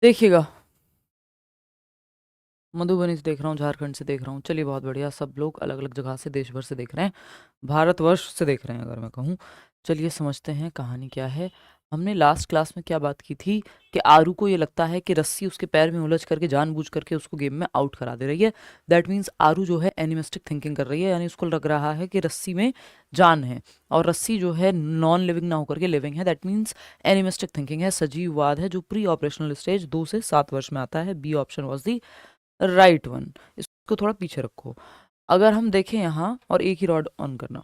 देखिएगा, मधुबनी से देख रहा हूँ, झारखंड से देख रहा हूँ, चलिए बहुत बढ़िया। सब लोग अलग अलग जगह से, देश भर से देख रहे हैं, भारतवर्ष से देख रहे हैं अगर मैं कहूँ। चलिए समझते हैं कहानी क्या है। हमने लास्ट क्लास में क्या बात की थी कि आरू को ये लगता है कि रस्सी उसके पैर में उलझ करके जानबूझ करके उसको गेम में आउट करा दे रही है। दैट मीन्स आरू जो है एनिमिस्टिक थिंकिंग कर रही है, यानी उसको लग रहा है कि रस्सी में जान है और रस्सी जो है नॉन लिविंग ना होकर के लिविंग है। दैट मीन्स एनिमिस्टिक थिंकिंग है, सजीववाद है, जो प्री ऑपरेशनल स्टेज 2 से 7 वर्ष में आता है। B option was the right one. इसको थोड़ा पीछे रखो। अगर हम देखें यहाँ, और एक ही रॉड ऑन करना,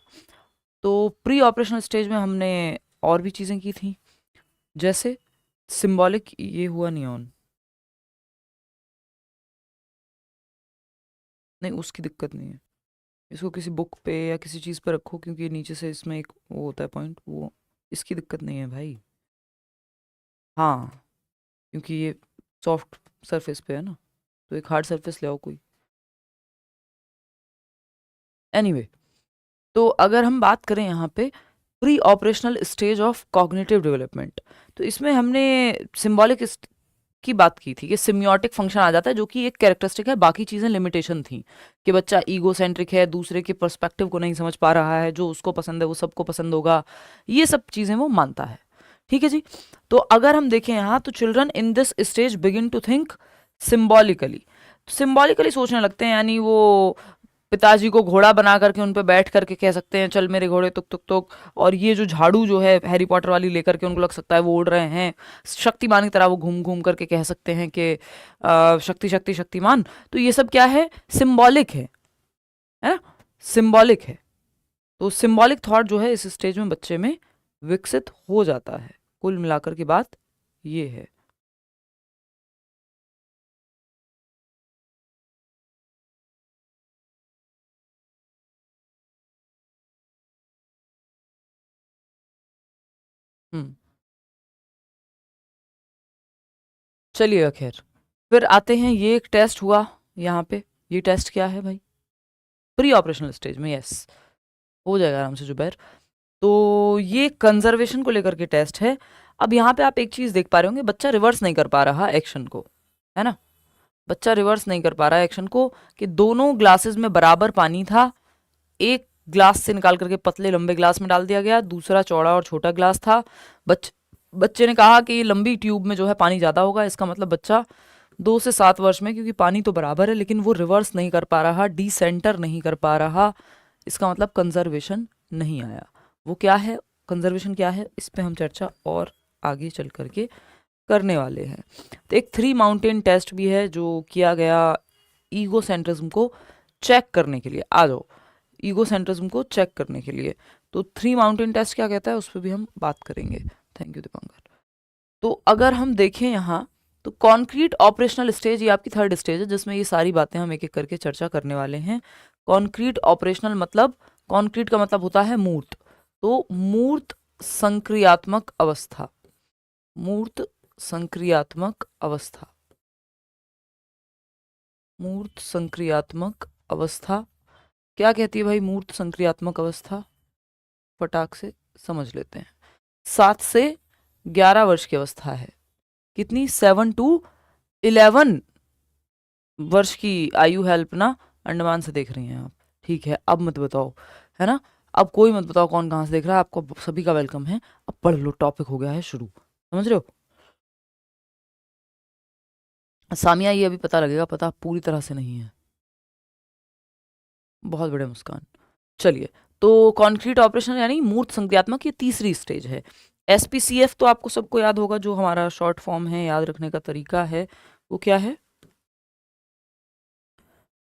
तो प्री ऑपरेशनल स्टेज में हमने और भी चीज़ें की थी, जैसे सिंबॉलिक, ये हुआ नहीं ऑन, नहीं उसकी दिक्कत नहीं है। इसको किसी बुक पे या किसी चीज़ पे रखो, क्योंकि नीचे से इसमें एक वो होता है पॉइंट, वो इसकी दिक्कत नहीं है भाई। हाँ, क्योंकि ये सॉफ्ट सरफेस पे है ना, तो एक हार्ड सरफेस ले आओ कोई। एनीवे, तो अगर हम बात करें यहाँ पे pre operational stage of cognitive development, तो इसमें हमने सिंबॉलिक की बात की थी कि सिम्योटिक फंक्शन आ जाता है, जो कि एक कैरेक्टरिस्टिक है, बाकी चीज़ें लिमिटेशन थी कि बच्चा ईगो सेंट्रिक है, दूसरे के पर्सपेक्टिव को नहीं समझ पा रहा है, जो उसको पसंद है वो सबको पसंद होगा, ये सब चीज़ें वो मानता है। ठीक है जी। तो अगर हम देखें यहाँ, तो children in this stage begin to think symbolically, symbolically सोचने लगते हैं, यानी वो पिताजी को घोड़ा बना करके उन पे बैठ करके कह सकते हैं चल मेरे घोड़े तुक तुक तुक, और ये जो झाड़ू जो है हैरी पॉटर वाली लेकर के उनको लग सकता है वो उड़ रहे हैं, शक्तिमान की तरह वो घूम घूम करके कह सकते हैं कि शक्ति शक्ति शक्तिमान। तो ये सब क्या है ना, सिंबॉलिक है। तो सिंबॉलिक थॉट जो है इस स्टेज में बच्चे में विकसित हो जाता है। कुल मिलाकर की बात ये है। हम्म, चलिए खैर, फिर आते हैं, ये एक टेस्ट हुआ यहाँ पे। ये टेस्ट क्या है भाई? प्री ऑपरेशनल स्टेज में, यस, हो जाएगा आराम से जुबैर। तो ये कंजर्वेशन को लेकर के टेस्ट है। अब यहाँ पे आप एक चीज देख पा रहे होंगे, बच्चा रिवर्स नहीं कर पा रहा एक्शन को, है ना, बच्चा रिवर्स नहीं कर पा रहा है एक्शन को, कि दोनों ग्लासेस में बराबर पानी था, एक ग्लास से निकाल करके पतले लंबे ग्लास में डाल दिया गया, दूसरा चौड़ा और छोटा ग्लास था। बच्चे ने कहा कि ये लंबी ट्यूब में जो है पानी ज्यादा होगा, इसका मतलब बच्चा 2 से 7 वर्ष में, क्योंकि पानी तो बराबर है लेकिन वो रिवर्स नहीं कर पा रहा, डिसेंटर नहीं कर पा रहा, इसका मतलब कंजर्वेशन नहीं आया। वो क्या है, कंजर्वेशन क्या है, इस पे हम चर्चा और आगे चल करके करने वाले हैं। तो एक 3 माउंटेन टेस्ट भी है जो किया गया ईगो सेंट्रिज्म को चेक करने के लिए। आ जाओ, ईगो सेंट्रिज्म को चेक करने के लिए। तो 3 माउंटेन टेस्ट क्या कहता है उस पर भी हम बात करेंगे। Thank you Dipankar. तो अगर हम देखें यहाँ, तो कॉन्क्रीट ऑपरेशनल स्टेज, ये आपकी थर्ड स्टेज है जिसमें ये सारी बातें हम एक एक करके चर्चा करने वाले हैं। कॉन्क्रीट ऑपरेशनल मतलब, कॉन्क्रीट का मतलब होता है मूर्त, तो मूर्त संक्रियात्मक अवस्था, मूर्त संक्रियात्मक अवस्था, मूर्त संक्रियात्मक अवस्था क्या कहती है भाई? मूर्त संक्रियात्मक अवस्था फटाक से समझ लेते हैं। 7 से 11 वर्ष की अवस्था है। कितनी? 7 to 11 वर्ष की आयु है। अल्पना अंडमान से देख रही हैं आप, ठीक है। अब मत बताओ, है ना, अब कोई मत बताओ कौन कहाँ से देख रहा है, आपको सभी का वेलकम है। अब पढ़ लो, टॉपिक हो गया है शुरू, समझ रहे हो? सामिया, ये अभी पता लगेगा, पता पूरी तरह से नहीं है। बहुत बड़े मुस्कान। चलिए, तो कॉन्क्रीट ऑपरेशन यानी मूर्त संक्रियात्मक, ये तीसरी स्टेज है। SPCF तो आपको सबको याद होगा, जो हमारा शॉर्ट फॉर्म है, याद रखने का तरीका है वो क्या है?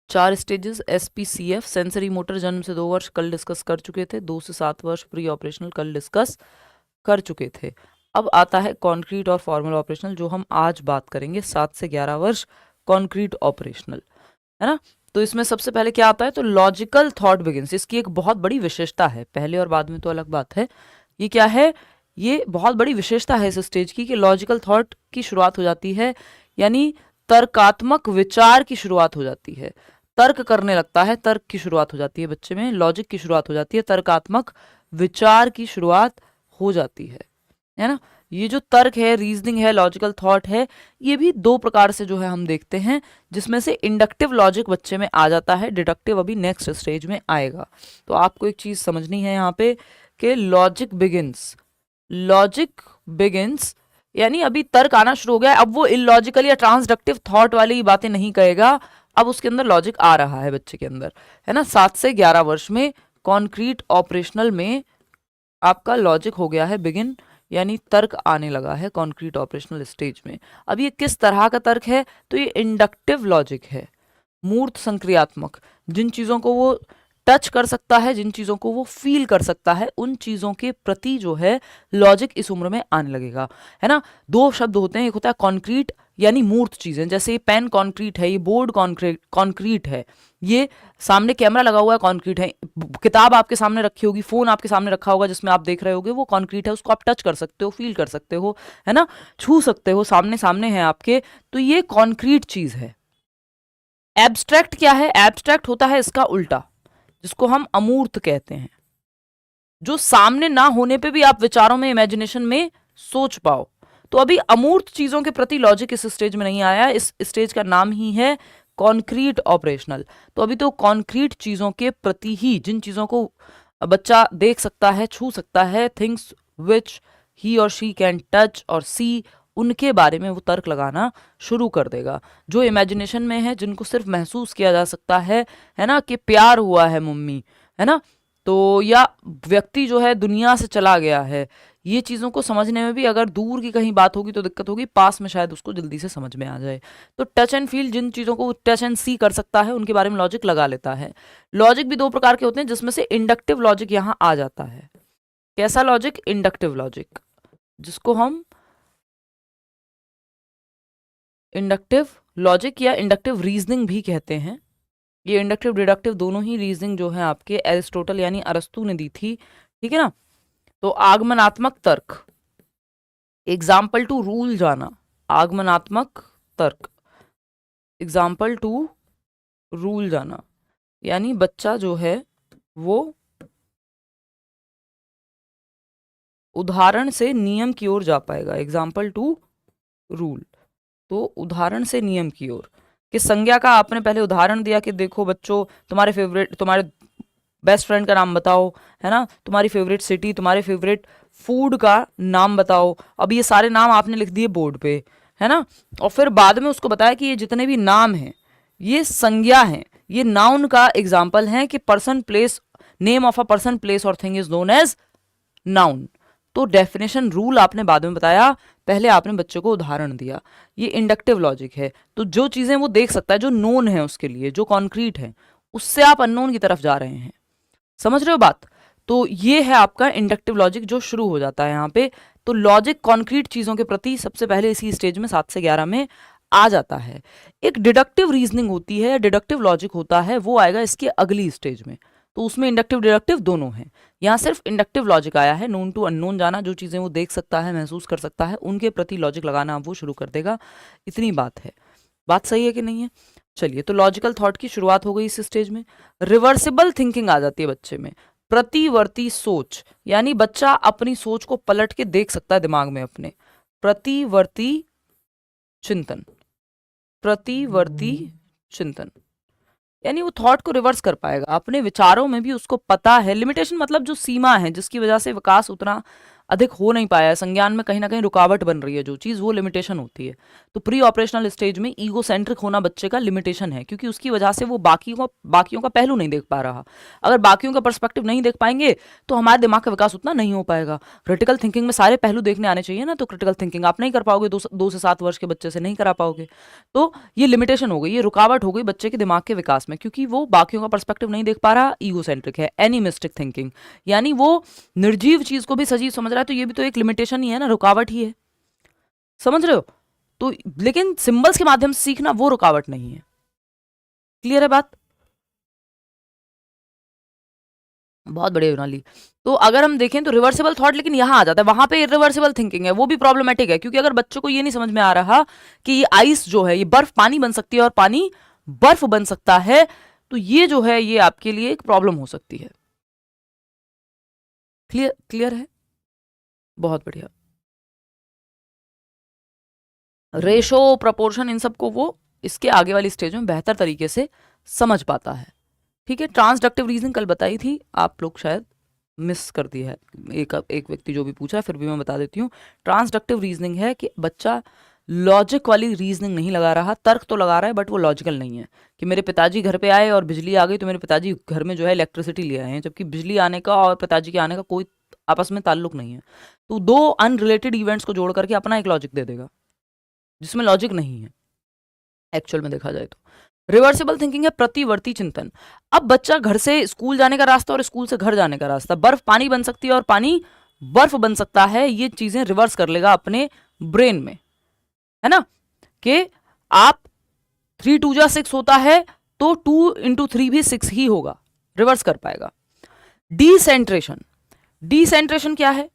4 स्टेजेस SPCF। सेंसरी मोटर जन्म से 2 वर्ष, कल डिस्कस कर चुके थे। 2 से 7 वर्ष प्री ऑपरेशनल, कल डिस्कस कर चुके थे। अब आता है कॉन्क्रीट और फॉर्मल ऑपरेशनल, जो हम आज बात करेंगे। 7 से 11 वर्ष कॉन्क्रीट ऑपरेशनल, है ना। तो इसमें सबसे पहले क्या आता है, तो लॉजिकल थॉट बिगिंस। इसकी एक बहुत बड़ी विशेषता है, पहले और बाद में तो अलग बात है। ये क्या है? ये बहुत बड़ी विशेषता है इस स्टेज की, कि लॉजिकल थॉट की शुरुआत हो जाती है, यानी तर्कात्मक विचार की शुरुआत हो जाती है। तर्क करने लगता है, तर्क की शुरुआत हो जाती है बच्चे में, लॉजिक की शुरुआत हो जाती है, तर्कात्मक विचार की शुरुआत हो जाती है ना। ये जो तर्क है, रीजनिंग है, लॉजिकल थॉट है, ये भी दो प्रकार से जो है हम देखते हैं, जिसमें से इंडक्टिव लॉजिक बच्चे में आ जाता है, डिडक्टिव अभी नेक्स्ट स्टेज में आएगा। तो आपको एक चीज समझनी है यहाँ पे कि लॉजिक बिगिंस यानी अभी तर्क आना शुरू हो गया है। अब वो इलॉजिकल या ट्रांसडक्टिव थॉट वाली बातें नहीं कहेगा, अब उसके अंदर लॉजिक आ रहा है बच्चे के अंदर, है ना। 7 से 11 वर्ष में कॉन्क्रीट ऑपरेशनल में आपका लॉजिक हो गया है बिगिन, यानी तर्क आने लगा है कॉन्क्रीट ऑपरेशनल स्टेज में। अब ये किस तरह का तर्क है, तो ये इंडक्टिव लॉजिक है, मूर्त संक्रियात्मक, जिन चीजों को वो टच कर सकता है, जिन चीजों को वो फील कर सकता है, उन चीजों के प्रति जो है लॉजिक इस उम्र में आने लगेगा, है ना। दो शब्द होते हैं, एक होता है कॉन्क्रीट यानी मूर्त चीजें, जैसे ये पेन कॉन्क्रीट है, ये बोर्ड कॉन्क्रीट है, ये सामने कैमरा लगा हुआ है कॉन्क्रीट है, किताब आपके सामने रखी होगी, फोन आपके सामने रखा होगा जिसमें आप देख रहे होगे, वो कॉन्क्रीट है, उसको आप टच कर सकते हो, फील कर सकते हो, है ना, छू सकते हो, सामने सामने है आपके, तो ये कॉन्क्रीट चीज है। एब्स्ट्रैक्ट क्या है, एब्स्ट्रैक्ट होता है इसका उल्टा, जिसको हम अमूर्त कहते हैं, जो सामने ना होने पे भी आप विचारों में, इमेजिनेशन में सोच पाओ। तो अभी अमूर्त चीजों के प्रति लॉजिक इस स्टेज में नहीं आया, इस स्टेज का नाम ही है कॉन्क्रीट ऑपरेशनल। तो अभी तो कॉन्क्रीट चीजों के प्रति ही, जिन चीजों को बच्चा देख सकता है, छू सकता है, थिंग्स विच ही और शी कैन टच और सी, उनके बारे में वो तर्क लगाना शुरू कर देगा। जो इमेजिनेशन में है, जिनको सिर्फ महसूस किया जा सकता है ना, कि प्यार हुआ है मम्मी, है ना, तो या व्यक्ति जो है दुनिया से चला गया है, ये चीज़ों को समझने में भी अगर दूर की कहीं बात होगी तो दिक्कत होगी, पास में शायद उसको जल्दी से समझ में आ जाए। तो टच एंड फील, जिन चीज़ों को टच एंड सी कर सकता है, उनके बारे में लॉजिक लगा लेता है। लॉजिक भी दो प्रकार के होते हैं, जिसमें से इंडक्टिव लॉजिक यहाँ आ जाता है। कैसा लॉजिक, इंडक्टिव लॉजिक, जिसको हम इंडक्टिव लॉजिक या इंडक्टिव रीजनिंग भी कहते हैं। ये इंडक्टिव डिडक्टिव दोनों ही रीजनिंग जो है आपके एरिस्टोटल यानी अरस्तू ने दी थी, ठीक है ना। तो आगमनात्मक तर्क, एग्जाम्पल टू रूल जाना, आगमनात्मक तर्क, एग्जाम्पल टू रूल जाना, यानी बच्चा जो है वो उदाहरण से नियम की ओर जा पाएगा, एग्जाम्पल टू रूल, तो उदाहरण से नियम की ओर। कि संज्ञा का आपने पहले उदाहरण दिया कि देखो बच्चों, तुम्हारे बेस्ट फ्रेंड का नाम बताओ, है ना, तुम्हारी फेवरेट सिटी, तुम्हारे फेवरेट फूड का नाम बताओ। अब ये सारे नाम आपने लिख दिए बोर्ड पे, है ना, और फिर बाद में उसको बताया कि ये जितने भी नाम हैं ये संज्ञा हैं, ये नाउन का एग्जाम्पल हैं, कि person place, name of a person place और thing is known as noun. तो डेफिनेशन रूल आपने बाद में बताया, पहले आपने बच्चे को उदाहरण दिया। ये इंडक्टिव लॉजिक है। तो जो चीजें वो देख सकता है, जो नोन है उसके लिए, जो कॉन्क्रीट है, उससे आप अननोन की तरफ जा रहे हैं। समझ रहे हो बात। तो ये है आपका इंडक्टिव लॉजिक जो शुरू हो जाता है यहाँ पे। तो लॉजिक कॉन्क्रीट चीजों के प्रति सबसे पहले इसी स्टेज में 7 से 11 में आ जाता है। एक डिडक्टिव रीजनिंग होती है, डिडक्टिव लॉजिक होता है, वो आएगा इसके अगली स्टेज में। तो उसमें इंडक्टिव डिडक्टिव दोनों हैं। यहाँ सिर्फ इंडक्टिव लॉजिक आया है, नोन टू अननोन जाना, जो चीजें वो देख सकता है, महसूस कर सकता है, उनके प्रति लॉजिक लगाना वो शुरू कर देगा। इतनी बात है। बात सही है कि नहीं है। चलिए, तो लॉजिकल थॉट की शुरुआत हो गई इस स्टेज में। रिवर्सिबल थिंकिंग आ जाती है बच्चे में। प्रतिवर्ती सोच, यानी बच्चा अपनी सोच को पलट के देख सकता है दिमाग में अपने। प्रतिवर्ती चिंतन, प्रतिवर्ती चिंतन, यानी वो थॉट को रिवर्स कर पाएगा अपने विचारों में भी। उसको पता है लिमिटेशन, मतलब जो सीमा है जिसकी वजह से विकास उतना अधिक हो नहीं पाया है, संज्ञान में कहीं ना कहीं रुकावट बन रही है जो चीज़, वो लिमिटेशन होती है। तो प्री ऑपरेशनल स्टेज में ईगो सेंट्रिक होना बच्चे का लिमिटेशन है, क्योंकि उसकी वजह से वो बाकियों का पहलू नहीं देख पा रहा। अगर बाकियों का पर्सपेक्टिव नहीं देख पाएंगे तो हमारे दिमाग का विकास उतना नहीं हो पाएगा। क्रिटिकल थिंकिंग में सारे पहलू देखने आने चाहिए ना, तो क्रिटिकल थिंकिंग आप नहीं कर पाओगे, 2 से 7 वर्ष के बच्चे से नहीं करा पाओगे। तो ये लिमिटेशन हो गई, ये रुकावट हो गई बच्चे के दिमाग के विकास में, क्योंकि वो बाकियों का पर्सपेक्टिव नहीं देख पा रहा, ईगो सेंट्रिक है। एनिमिस्टिक थिंकिंग, यानी वो निर्जीव चीज को भी सजीव समझ रहा है, तो ये भी तो एक लिमिटेशन ही है ना, रुकावट ही है। समझ रहे हो। तो लेकिन सिंबल्स के माध्यम से सीखना वो रुकावट नहीं है। क्लियर है बात। बहुत बढ़िया युनाली। तो अगर हम देखें तो रिवर्सिबल थॉट लेकिन यहां आ जाता है, वहां पे इरिवर्सिबल थिंकिंग है, वो भी प्रॉब्लमेटिक है। क्योंकि अगर बच्चों को ये नहीं समझ में आ रहा कि ये आइस जो है, ये बर्फ पानी बन सकती है और पानी बर्फ बन सकता है, तो ये जो है ये आपके लिए एक प्रॉब्लम हो सकती है। क्लियर है। बहुत बढ़िया। रेशो, प्रपोर्शन, इन सबको वो इसके आगे वाली स्टेज में बेहतर तरीके से समझ पाता है। ठीक है, ट्रांसडक्टिव रीजनिंग कल बताई थी, आप लोग शायद मिस कर दी है, एक व्यक्ति जो भी पूछा, फिर भी मैं बता देती हूँ। ट्रांसडक्टिव रीजनिंग है कि बच्चा लॉजिक वाली रीजनिंग नहीं लगा रहा, तर्क तो लगा रहा है बट वो लॉजिकल नहीं है। कि मेरे पिताजी घर पे आए और बिजली आ गई तो मेरे पिताजी घर में जो है इलेक्ट्रिसिटी ले आए हैं, जबकि बिजली आने का और पिताजी के आने का कोई आपस में ताल्लुक नहीं है। तो दो अनरिलेटेड इवेंट्स को जोड़ करके अपना एक लॉजिक दे देगा जिसमें लॉजिक नहीं है एक्चुअल में देखा जाए तो। रिवर्सिबल थिंकिंग है प्रतिवर्ती चिंतन। अब बच्चा घर से स्कूल जाने का रास्ता और स्कूल से घर जाने का रास्ता, बर्फ पानी बन सकती है और पानी बर्फ बन सकता है, ये चीजें रिवर्स कर लेगा अपने ब्रेन में, है ना। कि आप 3 2 6 होता है तो 2 × 3 भी 6 ही होगा, रिवर्स कर पाएगा। डिसेंट्रेशन, डिसेंट्रेशन क्या है?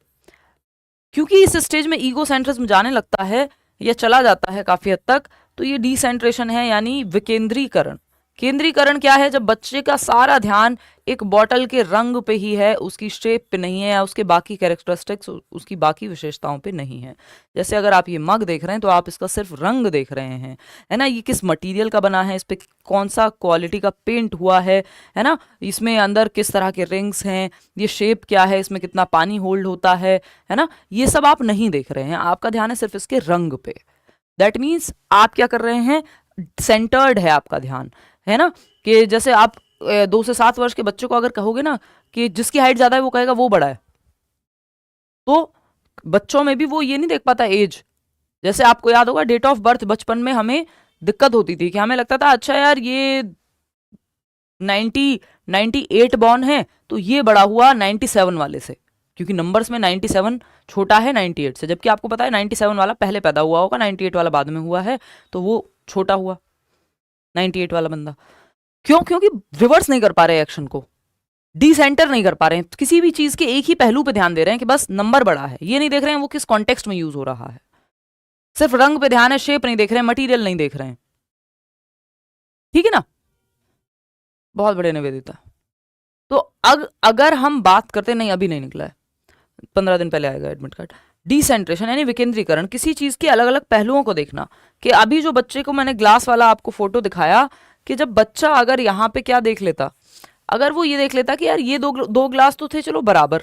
क्योंकि इस स्टेज में ईगो सेंट्रिज्म जाने लगता है या चला जाता है काफी हद तक, तो ये डिसेंट्रेशन है, यानी विकेंद्रीकरण। केंद्रीकरण क्या है? जब बच्चे का सारा ध्यान एक बॉटल के रंग पे ही है, उसकी शेप पे नहीं है, या उसके बाकी कैरेक्टरिस्टिक्स, उसकी बाकी विशेषताओं पे नहीं है। जैसे अगर आप ये मग देख रहे हैं तो आप इसका सिर्फ रंग देख रहे हैं, है ना। ये किस मटेरियल का बना है, इस पे कौन सा क्वालिटी का पेंट हुआ है ना। इसमें अंदर किस तरह के रिंग्स हैं, ये शेप क्या है, इसमें कितना पानी होल्ड होता है ना। ये सब आप नहीं देख रहे हैं, आपका ध्यान है सिर्फ इसके रंग पे। दैट मीन्स आप क्या कर रहे हैं, सेंटर्ड है आपका ध्यान, है ना। कि जैसे आप 2 से 7 वर्ष के बच्चे को अगर कहोगे ना कि जिसकी हाइट ज्यादा है वो कहेगा वो बड़ा है, तो बच्चों में भी वो ये नहीं देख पाता एज। जैसे आपको याद होगा डेट ऑफ बर्थ, बचपन में हमें दिक्कत होती थी कि हमें लगता था अच्छा यार ये 98 बॉर्न है तो ये बड़ा हुआ 97 वाले से, क्योंकि नंबर्स में 97 छोटा है 98 से, जबकि आपको पता है 97 वाला पहले पैदा हुआ होगा, 98 वाला बाद में हुआ है, तो वो छोटा हुआ 98 वाला बंदा। क्यों? क्योंकि रिवर्स नहीं कर पा रहे एक्शन को, डिसेंटर नहीं कर पा रहे हैं, किसी भी चीज के एक ही पहलू पे ध्यान दे रहे हैं कि बस नंबर बड़ा है, ये नहीं देख रहे हैं वो किस कॉन्टेक्स्ट में यूज हो रहा है। सिर्फ रंग पे ध्यान है, शेप नहीं देख रहे हैं, मटीरियल नहीं देख रहे हैं। ठीक है ना, बहुत बड़े निवेदिता। तो अगर हम बात करते, नहीं अभी नहीं निकला है, 15 दिन पहले आएगा एडमिट कार्ड। डिसेंट्रेशन यानी विकेंद्रीकरण, किसी चीज के अलग अलग पहलुओं को देखना। कि अभी जो बच्चे को मैंने ग्लास वाला आपको फोटो दिखाया, कि जब बच्चा अगर यहाँ पे क्या देख लेता, अगर वो ये देख लेता कि यार ये दो ग्लास तो थे चलो बराबर,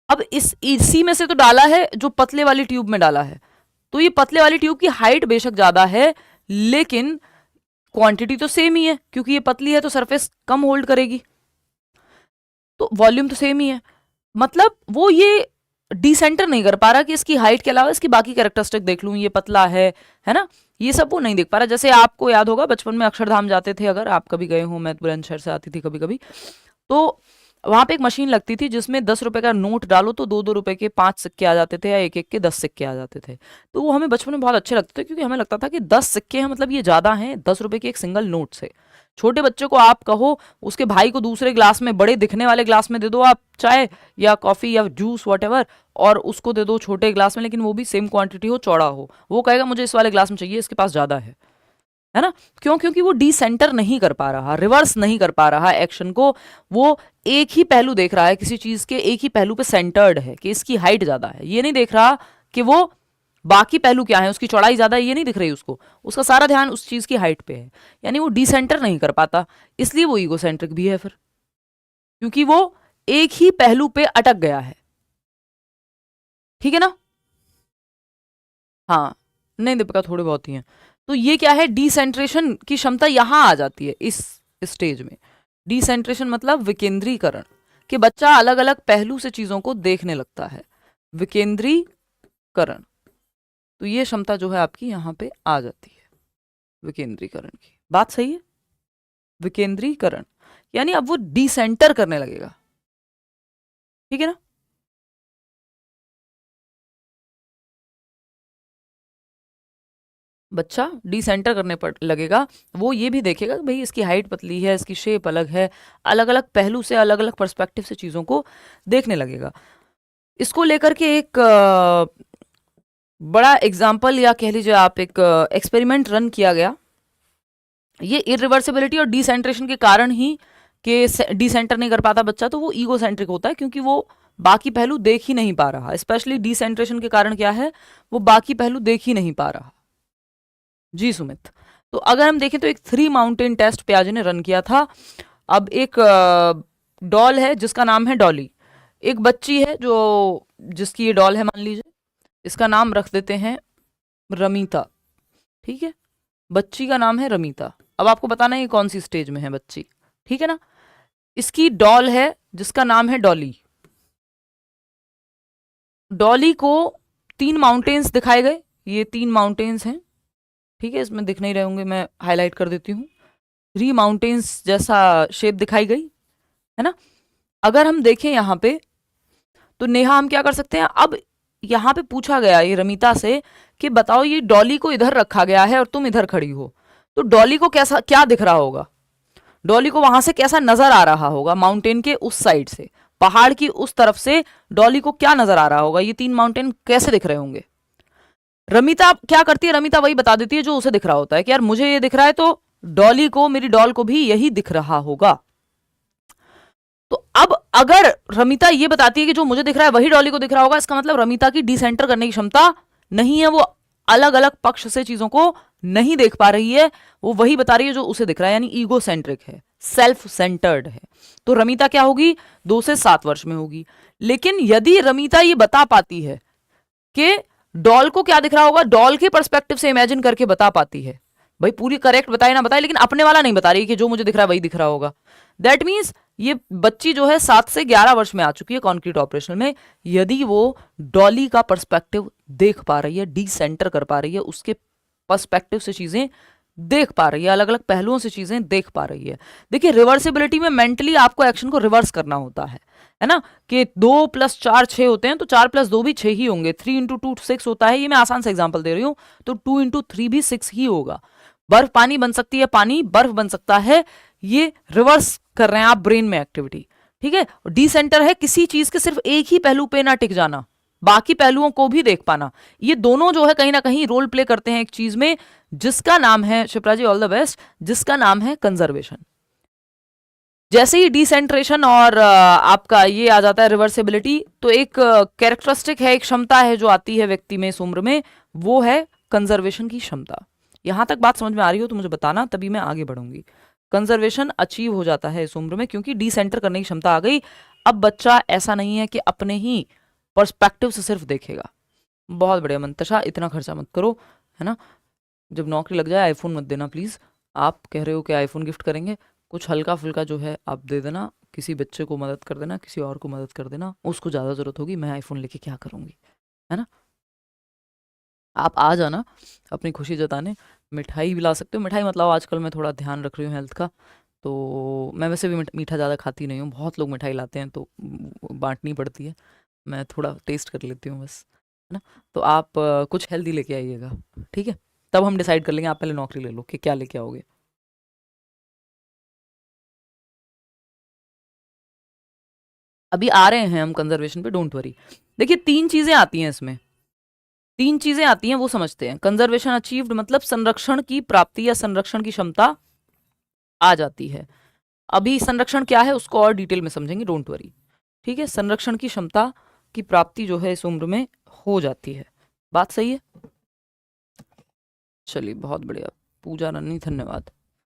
अब इसी में से तो डाला है जो पतले वाली ट्यूब में डाला है, तो ये पतले वाली ट्यूब की हाइट बेशक ज्यादा है लेकिन क्वांटिटी तो सेम ही है, क्योंकि ये पतली है तो सरफेस कम होल्ड करेगी, तो वॉल्यूम तो सेम ही है। मतलब वो ये डिसेंटर नहीं कर पा रहा कि इसकी हाइट के अलावा इसकी बाकी कैरेक्टरिस्टिक देख लूं, ये पतला है ना, ये सब वो नहीं देख पा रहा। जैसे आपको याद होगा बचपन में अक्षरधाम जाते थे, अगर आप कभी गए हो, मैं बुलंदशहर से आती थी कभी कभी, तो वहां पे एक मशीन लगती थी जिसमें 10 रुपए का नोट डालो तो 2 2 रुपए के 5 सिक्के आ जाते थे, या एक एक के 10 सिक्के आ जाते थे। तो वो हमें बचपन में बहुत अच्छे लगते थे, क्योंकि हमें लगता था कि 10 सिक्के हैं, मतलब ये ज्यादा हैं 10 रुपए के एक सिंगल नोट से। छोटे बच्चे को आप कहो उसके भाई को दूसरे ग्लास में, बड़े दिखने वाले ग्लास में दे दो आप चाय या कॉफी या जूस वॉटेवर, और उसको दे दो छोटे ग्लास में, लेकिन वो भी सेम क्वांटिटी हो, चौड़ा हो, वो कहेगा मुझे इस वाले ग्लास में चाहिए, इसके पास ज्यादा है ना। क्यों? क्योंकि वो डिसेंटर नहीं कर पा रहा, रिवर्स नहीं कर पा रहा एक्शन को, वो एक ही पहलू देख रहा है, किसी चीज के एक ही पहलू पे सेंटर्ड है कि इसकी हाइट ज्यादा है, ये नहीं देख रहा कि वो बाकी पहलू क्या है, उसकी चौड़ाई ज्यादा है, ये नहीं दिख रही उसको, उसका सारा ध्यान उस चीज की हाइट पे है, यानी वो डिसेंटर नहीं कर पाता, इसलिए वो ईगोसेंट्रिक भी है फिर, क्योंकि वो एक ही पहलू पे अटक गया है। ठीक है ना। हाँ, नहीं दीपिका थोड़े बहुत ही हैं। तो ये क्या है, डिसेंट्रेशन की क्षमता यहां आ जाती है इस स्टेज में। डिसेंट्रेशन मतलब विकेंद्रीकरण, कि बच्चा अलग अलग पहलू से चीजों को देखने लगता है, विकेंद्रीकरण। तो ये क्षमता जो है आपकी यहां पे आ जाती है विकेंद्रीकरण की। बात सही है, विकेंद्रीकरण यानी अब वो डिसेंटर करने लगेगा। ठीक है ना। बच्चा डिसेंटर करने पर लगेगा, वो ये भी देखेगा कि भाई इसकी हाइट पतली है, इसकी शेप अलग है, अलग अलग पहलू से, अलग अलग पर्सपेक्टिव से चीज़ों को देखने लगेगा। इसको लेकर के एक बड़ा एग्जाम्पल या कह लीजिए आप एक एक्सपेरिमेंट रन किया गया। ये इरिवर्सिबिलिटी और डिसेंट्रेशन के कारण ही कि डिसेंटर नहीं कर पाता बच्चा, तो वो ईगोसेंट्रिक होता है, क्योंकि वो बाकी पहलू देख ही नहीं पा रहा। स्पेशली डिसेंट्रेशन के कारण क्या है, वो बाकी पहलू देख ही नहीं पा रहा। जी सुमित। तो अगर हम देखें तो एक 3 माउंटेन टेस्ट पियाजे ने रन किया था। अब एक डॉल है जिसका नाम है डॉली, एक बच्ची है जो जिसकी ये डॉल है मान लीजिए, इसका नाम रख देते हैं रमीता। ठीक है, बच्ची का नाम है रमीता। अब आपको बताना है ये कौन सी स्टेज में है बच्ची, ठीक है ना। इसकी डॉल है जिसका नाम है डॉली। डॉली को 3 माउंटेन्स दिखाए गए, ये 3 माउंटेन्स हैं, ठीक है, इसमें दिख नहीं रहे होंगे, मैं हाईलाइट कर देती हूँ। 3 माउंटेन्स जैसा शेप दिखाई गई है ना। अगर हम देखें यहाँ पे तो नेहा हम क्या कर सकते हैं, अब यहाँ पे पूछा गया ये रमीता से कि बताओ ये डॉली को इधर रखा गया है और तुम इधर खड़ी हो, तो डॉली को कैसा क्या दिख रहा होगा, डॉली को वहां से कैसा नजर आ रहा होगा, माउंटेन के उस साइड से, पहाड़ की उस तरफ से डॉली को क्या नजर आ रहा होगा, ये 3 माउंटेन कैसे दिख रहे होंगे। रमीता क्या करती है, रमीता वही बता देती है जो उसे दिख रहा होता है कि यार मुझे ये दिख रहा है तो डॉली को, मेरी डॉल को भी यही दिख रहा होगा। तो अब अगर रमीता ये बताती है कि जो मुझे दिख रहा है वही डॉली को दिख रहा होगा, इसका मतलब रमीता की डिसेंटर करने की क्षमता नहीं है, वो अलग अलग पक्ष से चीजों को नहीं देख पा रही है, वो वही बता रही है जो उसे दिख रहा है, यानी ईगो सेंट्रिक है, सेल्फ सेंटर्ड है। तो रमीता क्या होगी, 2 से 7 वर्ष में होगी। लेकिन यदि रमीता ये बता पाती है कि डॉल को क्या दिख रहा होगा, डॉल के पर्सपेक्टिव से इमेजिन करके बता पाती है, भाई पूरी करेक्ट बताए ना बताए लेकिन अपने वाला नहीं बता रही कि जो मुझे दिख रहा है वही दिख रहा होगा, दैट मीन्स ये बच्ची जो है 7 से 11 वर्ष में आ चुकी है कॉन्क्रीट ऑपरेशनल में, यदि वो डॉली का पर्सपेक्टिव देख पा रही है, डिसेंटर कर पा रही है, उसके पर्सपेक्टिव से चीजें देख पा रही है, अलग अलग पहलुओं से चीजें देख पा रही है। देखिए रिवर्सिबिलिटी में मेंटली आपको एक्शन को रिवर्स करना होता है ना, कि 2 + 4 6 होते हैं तो 4 + 2 भी 6 ही होंगे, 3 × 2 6 होता है, ये मैं आसान से एग्जांपल दे रही हूं, तो 2 × 3 भी 6 ही होगा। बर्फ पानी बन सकती है, पानी बर्फ बन सकता है, ये रिवर्स कर रहे हैं आप ब्रेन में एक्टिविटी, ठीक है। डिसेंटर है किसी चीज के सिर्फ एक ही पहलू पे ना टिक जाना, बाकी पहलुओं को भी देख पाना, ये दोनों जो है कहीं ना कहीं रोल प्ले करते हैं एक चीज में जिसका नाम है, शिप्रा जी ऑल द बेस्ट, जिसका नाम है कंजर्वेशन। जैसे ही डिसेंट्रेशन और आपका ये आ जाता है रिवर्सिबिलिटी, तो एक कैरेक्टरिस्टिक है, एक क्षमता है जो आती है व्यक्ति में इस उम्र में, वो है कंजर्वेशन की क्षमता। यहां तक बात समझ में आ रही हो तो मुझे बताना, तभी मैं आगे बढ़ूंगी। कंजर्वेशन अचीव हो जाता है इस उम्र में क्योंकि डिसेंटर करने की क्षमता आ गई। अब बच्चा ऐसा नहीं है कि अपने ही पर्सपेक्टिव से सिर्फ देखेगा। बहुत बढ़िया मंतशा, इतना खर्चा मत करो, है ना। जब नौकरी लग जाए आईफोन मत देना प्लीज। आप कह रहे हो कि आईफोन गिफ्ट करेंगे, कुछ हल्का फुल्का जो है आप दे देना, किसी बच्चे को मदद कर देना, किसी और को मदद कर देना, उसको ज़्यादा ज़रूरत होगी, मैं आईफोन लेके क्या करूँगी, है ना। आप आ जाना अपनी खुशी जताने, मिठाई भी ला सकते हो, मिठाई मतलब आजकल मैं थोड़ा ध्यान रख रही हूँ हेल्थ का, तो मैं वैसे भी मीठा ज़्यादा खाती नहीं हूँ, बहुत लोग मिठाई लाते हैं तो बांटनी पड़ती है, मैं थोड़ा टेस्ट कर लेती हूँ बस, है ना। तो आप कुछ हेल्दी लेके आइएगा, ठीक है, तब हम डिसाइड कर लेंगे। आप पहले नौकरी ले लो कि क्या लेके आओगे। अभी आ रहे हैं हम कंजर्वेशन पे, डोंट वरी। देखिए 3 चीजें आती हैं इसमें, 3 चीजें आती हैं वो समझते हैं। कंजर्वेशन अचीव्ड मतलब संरक्षण की प्राप्ति या संरक्षण की क्षमता आ जाती है। अभी संरक्षण क्या है उसको और डिटेल में समझेंगे, डोंट वरी, ठीक है। संरक्षण की क्षमता की प्राप्ति जो है इस उम्र में हो जाती है, बात सही है। चलिए बहुत बढ़िया, पूजा रनी धन्यवाद।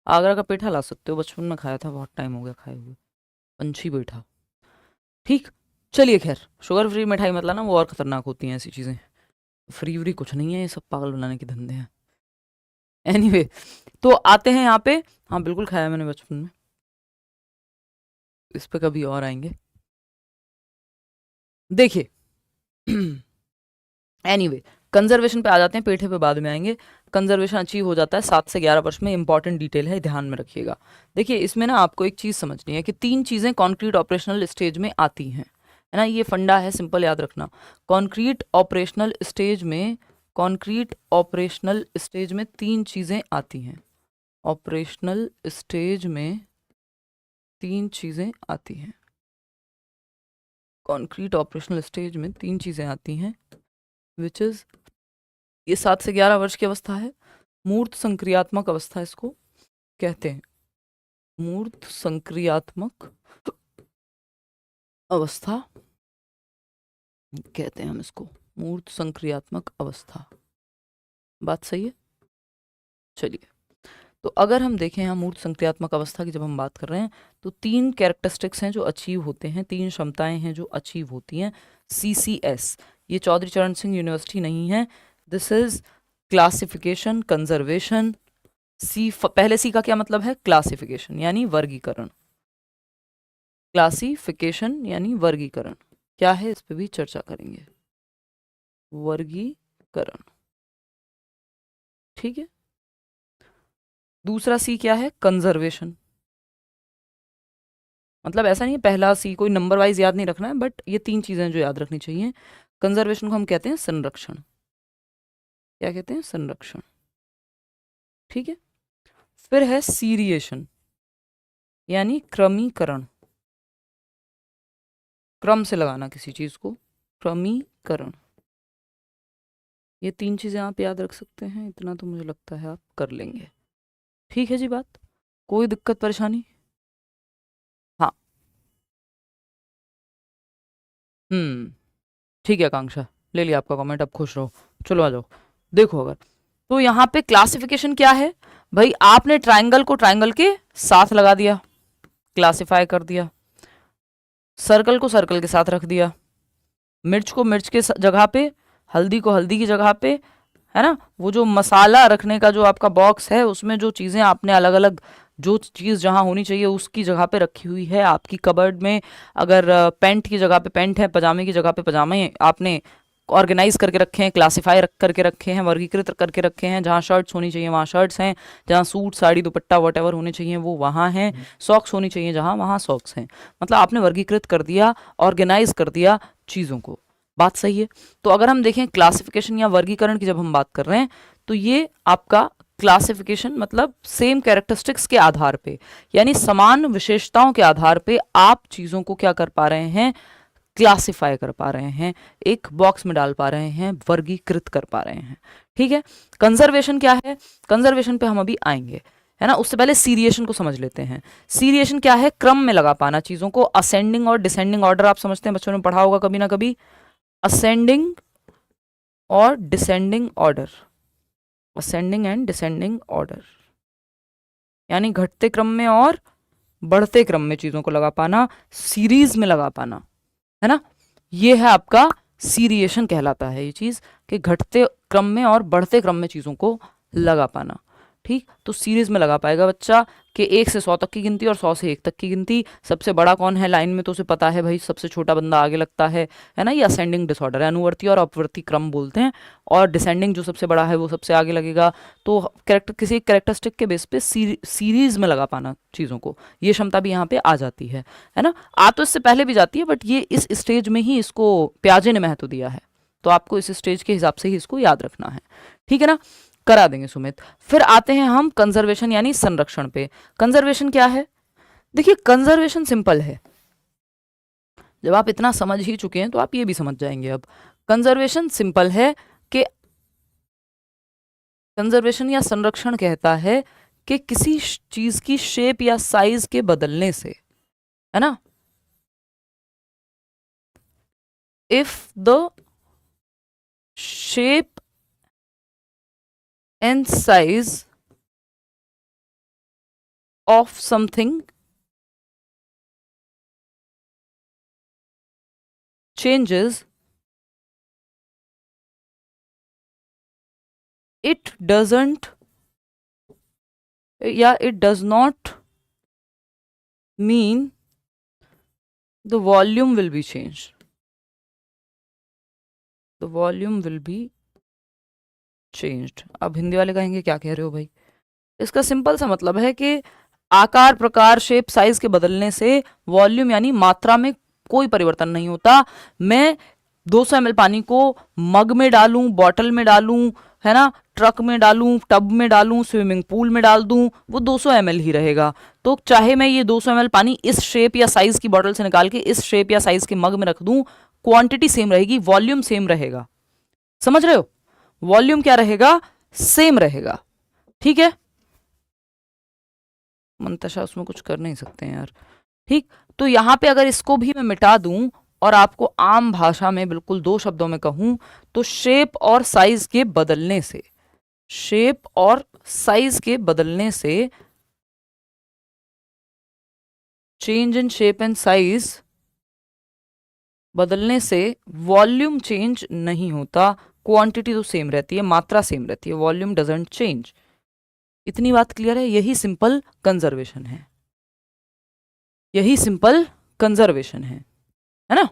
आगरा का पेठा ला सकते हो, बचपन में खाया था, बहुत टाइम हो गया खाए हुए, पंछी पेठा, ठीक। चलिए खैर, शुगर फ्री मिठाई मत लाना, वो और खतरनाक होती हैं ऐसी चीज़ें, फ्री व्री कुछ नहीं है, ये सब पागल बनाने के धंधे हैं। एनीवे तो आते हैं यहाँ पे, हाँ बिल्कुल खाया मैंने बचपन में, इस पे कभी और आएंगे। देखिए एनीवे कंजर्वेशन पे आ जाते हैं, पेठे पे बाद में आएंगे। कंजर्वेशन अचीव हो जाता है 7 से 11 वर्ष में, इंपॉर्टेंट डिटेल है, ध्यान में रखिएगा। देखिए इसमें ना आपको एक चीज़ समझनी है कि 3 चीज़ें कॉन्क्रीट ऑपरेशनल स्टेज में आती हैं, है ना, ये फंडा है, सिंपल याद रखना। कॉन्क्रीट ऑपरेशनल स्टेज में, कॉन्क्रीट ऑपरेशनल स्टेज में 3 चीज़ें आती हैं, ऑपरेशनल स्टेज में 3 चीज़ें आती हैं, कॉन्क्रीट ऑपरेशनल स्टेज में 3 चीज़ें आती हैं, विच इज़, ये 7 से 11 वर्ष की अवस्था है, मूर्त संक्रियात्मक अवस्था इसको कहते हैं, मूर्त संक्रियात्मक अवस्था कहते हैं हम इसको, मूर्त संक्रियात्मक अवस्था, बात सही है। चलिए, तो अगर हम देखें यहाँ मूर्त संक्रियात्मक अवस्था की जब हम बात कर रहे हैं तो 3 कैरेक्टरिस्टिक्स हैं जो अचीव होते हैं, 3 क्षमताएं हैं जो अचीव होती हैं। CCS, ये चौधरी चरण सिंह यूनिवर्सिटी नहीं है, दिस इज क्लासिफिकेशन, कंजर्वेशन। पहले सी का क्या मतलब है? क्लासिफिकेशन यानी वर्गीकरण। क्लासिफिकेशन यानी वर्गीकरण क्या है, इस पे भी चर्चा करेंगे। वर्गीकरण, ठीक है। दूसरा सी क्या है? कंजर्वेशन। मतलब ऐसा नहीं है पहला सी कोई नंबर वाइज याद नहीं रखना है, बट ये 3 चीजें जो याद रखनी चाहिए। कंजर्वेशन को हम कहते हैं संरक्षण। क्या कहते हैं? संरक्षण, ठीक है। फिर है सीरिएशन यानी क्रमीकरण, क्रम से लगाना किसी चीज को, क्रमीकरण। ये 3 चीजें आप याद रख सकते हैं, इतना तो मुझे लगता है आप कर लेंगे। ठीक है जी, बात कोई दिक्कत परेशानी? हाँ, ठीक है आकांक्षा, ले लिया आपका कमेंट, अब खुश रहो। चलो आ जाओ, देखो अगर तो यहाँ पे क्लासिफिकेशन क्या है भाई, आपने ट्रायंगल को ट्रायंगल के साथ लगा दिया, क्लासिफाई कर दिया। सर्कल को सर्कल के साथ रख दिया, मिर्च को मिर्च के जगह पे, हल्दी को हल्दी की जगह पे, है ना। वो जो मसाला रखने का जो आपका बॉक्स है उसमें जो चीज़ें आपने अलग अलग, जो चीज़ जहाँ होनी चाहिए उसकी जगह पे रखी हुई है। आपकी कबर्ड में अगर पैंट की जगह पे पैंट है, पजामे की जगह पे पजामे आपने ऑर्गेनाइज करके रखे हैं, क्लासीफाई करके रखे हैं, वर्गीकृत करके रखे हैं। जहाँ शर्ट्स होनी चाहिए वहाँ शर्ट्स हैं, जहाँ सूट साड़ी दुपट्टा वटेवर होने चाहिए वो वहाँ हैं, सॉक्स होनी चाहिए जहाँ वहाँ सॉक्स हैं। मतलब आपने वर्गीकृत कर दिया, ऑर्गेनाइज कर दिया चीज़ों को। बात सही है। तो अगर हम देखें क्लासिफिकेशन या वर्गीकरण की जब हम बात कर रहे हैं तो ये आपका क्लासिफिकेशन मतलब सेम कैरेक्टरिस्टिक्स के आधार पे, यानी समान विशेषताओं के आधार पे आप चीज़ों को क्या कर पा रहे हैं? क्लासिफाई कर पा रहे हैं, एक बॉक्स में डाल पा रहे हैं, वर्गीकृत कर पा रहे हैं। ठीक है। कंजर्वेशन क्या है? कंजर्वेशन पे हम अभी आएंगे, है ना। उससे पहले सीरिएशन को समझ लेते हैं। सीरिएशन क्या है? क्रम में लगा पाना चीजों को, असेंडिंग और डिसेंडिंग ऑर्डर आप समझते हैं, बच्चों ने पढ़ा होगा कभी ना कभी। असेंडिंग और descending order, ascending and descending order यानी घटते क्रम में और बढ़ते क्रम में चीजों को लगा पाना, सीरीज में लगा पाना, है ना। ये है आपका सीरिएशन कहलाता है ये चीज, कि घटते क्रम में और बढ़ते क्रम में चीजों को लगा पाना। ठीक, तो सीरीज में लगा पाएगा बच्चा कि 1 से 100 तक की गिनती और 100 से 1 तक की गिनती। सबसे बड़ा कौन है लाइन में तो उसे पता है भाई, सबसे छोटा बंदा आगे लगता है ना। ये असेंडिंग डिसऑर्डर है, अनुवर्ती और अपवर्ती क्रम बोलते हैं। और डिसेंडिंग जो सबसे बड़ा है वो सबसे आगे लगेगा। तो किसी एक कैरेक्टरिस्टिक के बेस पे सीरीज में लगा पाना चीज़ों को, ये क्षमता भी यहाँ पे आ जाती है ना। आ तो इससे पहले भी जाती है, बट ये इस स्टेज में ही इसको प्याजे ने महत्व दिया है, तो आपको इस स्टेज के हिसाब से ही इसको याद रखना है। ठीक है ना, करा देंगे सुमित। फिर आते हैं हम कंजर्वेशन यानी संरक्षण पे। कंजर्वेशन क्या है? देखिए कंजर्वेशन सिंपल है, जब आप इतना समझ ही चुके हैं तो आप ये भी समझ जाएंगे। अब कंजर्वेशन सिंपल है कि कंजर्वेशन या संरक्षण कहता है कि किसी चीज की शेप या साइज के बदलने से, है ना, if the shape and size of something changes, it doesn't, it does not mean the volume will be changed. The volume will be changed. अब हिंदी वाले कहेंगे क्या कह रहे हो भाई? इसका सिंपल सा मतलब है कि आकार प्रकार शेप साइज के बदलने से वॉल्यूम यानी मात्रा में कोई परिवर्तन नहीं होता। मैं 200 ml पानी को मग में डालूं, बॉटल में डालूं, है ना, ट्रक में डालूं, टब में डालूं, स्विमिंग पूल में डाल दूं, वो 200 ml ही रहेगा। तो चाहे मैं ये 200 ml पानी इस शेप या साइज की बॉटल से निकाल के इस शेप या साइज के मग में रख दूं, क्वांटिटी सेम रहेगी, वॉल्यूम सेम रहेगा। समझ रहे हो? वॉल्यूम क्या रहेगा? सेम रहेगा। ठीक है, मंतशा उसमें कुछ कर नहीं सकते हैं यार। ठीक, तो यहां पे अगर इसको भी मैं मिटा दूं और आपको आम भाषा में बिल्कुल 2 शब्दों में कहूं तो शेप और साइज के बदलने से, शेप और साइज के बदलने से, change in shape and size बदलने से वॉल्यूम चेंज नहीं होता, क्वांटिटी तो सेम रहती है, मात्रा सेम रहती है, वॉल्यूम डजंट चेंज। इतनी बात क्लियर है? यही सिंपल कंजर्वेशन है, यही सिंपल कंजर्वेशन है ना?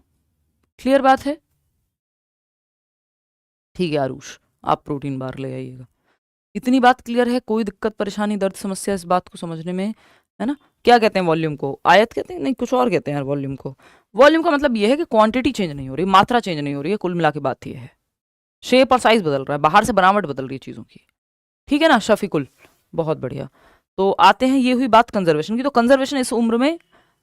क्लियर बात है? ठीक है आरुष, आप प्रोटीन बार ले आइएगा। इतनी बात क्लियर है? कोई दिक्कत परेशानी दर्द समस्या इस बात को समझने में, है ना? क्या कहते हैं वॉल्यूम को? आयत कहते हैं? नहीं, कुछ और कहते हैं यार वॉल्यूम को। वॉल्यूम का मतलब यह है कि क्वांटिटी चेंज नहीं हो रही, मात्रा चेंज नहीं हो रही है, कुल मिला के बात यह है। शेप और साइज बदल रहा है, बाहर से बनावट बदल रही है चीज़ों की। ठीक है ना शफीकुल? बहुत बढ़िया। तो आते हैं, ये हुई बात कंजर्वेशन की। तो कंजर्वेशन इस उम्र में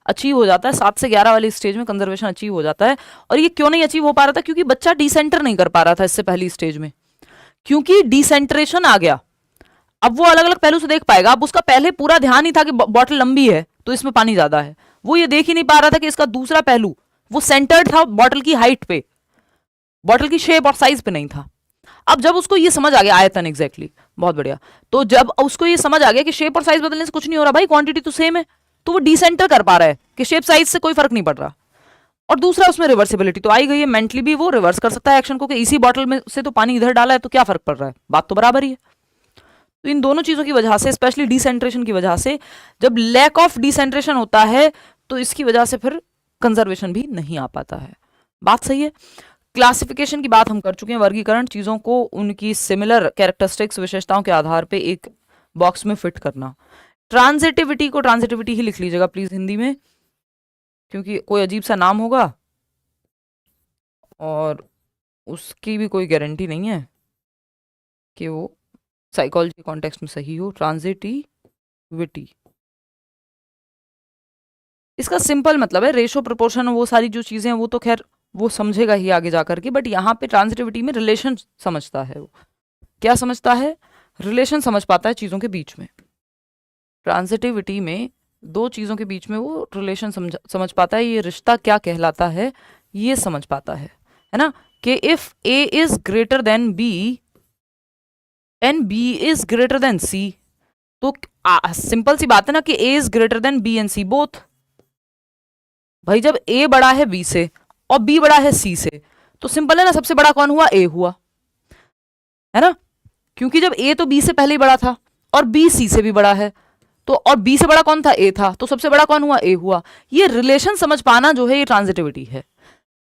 अचीव हो जाता है, 7 से 11 वाली स्टेज में कंजर्वेशन अचीव हो जाता है। और ये क्यों नहीं अचीव हो पा रहा था? क्योंकि बच्चा डिसेंटर नहीं कर पा रहा था इससे पहली स्टेज में, क्योंकि डिसेंट्रेशन आ गया। अब वो अलग अलग पहलू से देख पाएगा। अब उसका पहले पूरा ध्यान ही था कि बॉटल लंबी है तो इसमें पानी ज्यादा है, वो ये देख ही नहीं पा रहा था कि इसका दूसरा पहलू, वो सेंटर्ड था बॉटल की हाइट पे, बॉटल की शेप और साइज पे नहीं था। अब जब उसको ये समझ आ गया, आयतन एग्जैक्टली, बहुत बढ़िया, तो जब उसको ये समझ आ गया कि शेप और साइज बदलने से कुछ नहीं हो रहा भाई, क्वांटिटी तो सेम है, तो वो डिसेंटर कर पा रहा है कि शेप साइज से कोई फर्क नहीं पड़ रहा। और दूसरा, उसमें रिवर्सिबिलिटी तो आई गई है, मेंटली भी वो रिवर्स कर सकता है एक्शन को कि इसी बॉटल में से तो पानी इधर डाला है तो क्या फर्क पड़ रहा है, बात तो बराबर ही है। तो इन दोनों चीजों की वजह से, स्पेशली डिसेंट्रेशन की वजह से, जब लैक ऑफ डिसेंट्रेशन होता है तो इसकी वजह से फिर कंजर्वेशन भी नहीं आ पाता है। बात सही है? क्लासिफिकेशन की बात हम कर चुके हैं, वर्गीकरण, चीजों को उनकी सिमिलर कैरेक्टरिस्टिक्स, विशेषताओं के आधार पे एक बॉक्स में फिट करना। ट्रांजिटिविटी को ट्रांजिटिविटी ही लिख लीजिएगा प्लीज हिंदी में, क्योंकि कोई अजीब सा नाम होगा और उसकी भी कोई गारंटी नहीं है कि वो साइकोलॉजी के कॉन्टेक्स्ट में सही हो। ट्रांजिटिविटी, इसका सिंपल मतलब है रेशो, प्रोपोर्शन, वो सारी जो चीजें हैं वो तो खैर वो समझेगा ही आगे जाकर के, बट यहाँ पे ट्रांजिटिविटी में रिलेशन समझता है वो। क्या समझता है? रिलेशन समझ पाता है चीजों के बीच में। ट्रांजिटिविटी में दो चीजों के बीच में वो रिलेशन समझ पाता है, ये रिश्ता क्या कहलाता है ये समझ पाता है ना? कि if A is greater than B and B is greater than C, तो सिंपल सी बात है ना कि A is greater than B and C both. भाई जब ए बड़ा है बी से और बी बड़ा है सी से, तो सिंपल है ना, सबसे बड़ा कौन हुआ? ए हुआ, है ना? क्योंकि जब ए तो बी से पहले ही बड़ा था और बी सी से भी बड़ा है, तो और बी से बड़ा कौन था? ए था, तो सबसे बड़ा कौन हुआ? ए हुआ। ये रिलेशन समझ पाना जो है ये ट्रांजिटिविटी है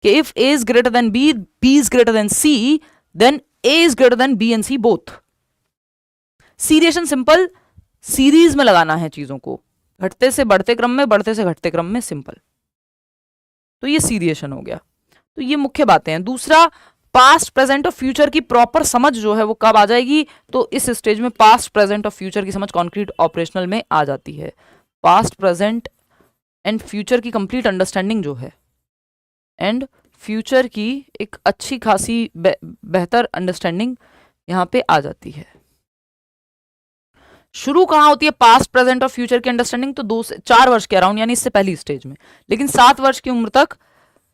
कि if A is greater than B, B is greater than C, then A is greater than B and C both. Seriation simple, series में लगाना है चीजों को, घटते से बढ़ते क्रम में, बढ़ते से घटते क्रम में, सिंपल। तो ये सीरिएशन हो गया। तो ये मुख्य बातें हैं। दूसरा, पास्ट प्रेजेंट और फ्यूचर की प्रॉपर समझ जो है वो कब आ जाएगी? तो इस स्टेज में पास्ट प्रेजेंट और फ्यूचर की समझ कॉन्क्रीट ऑपरेशनल में आ जाती है। पास्ट प्रेजेंट एंड फ्यूचर की कंप्लीट अंडरस्टैंडिंग जो है, एंड फ्यूचर की एक अच्छी खासी बेहतर अंडरस्टैंडिंग यहां पे आ जाती है। शुरू कहां होती है पास्ट प्रेजेंट और फ्यूचर की अंडरस्टैंडिंग? तो 2 से 4 वर्ष के अराउंड, यानी इससे पहली स्टेज में। लेकिन 7 वर्ष की उम्र तक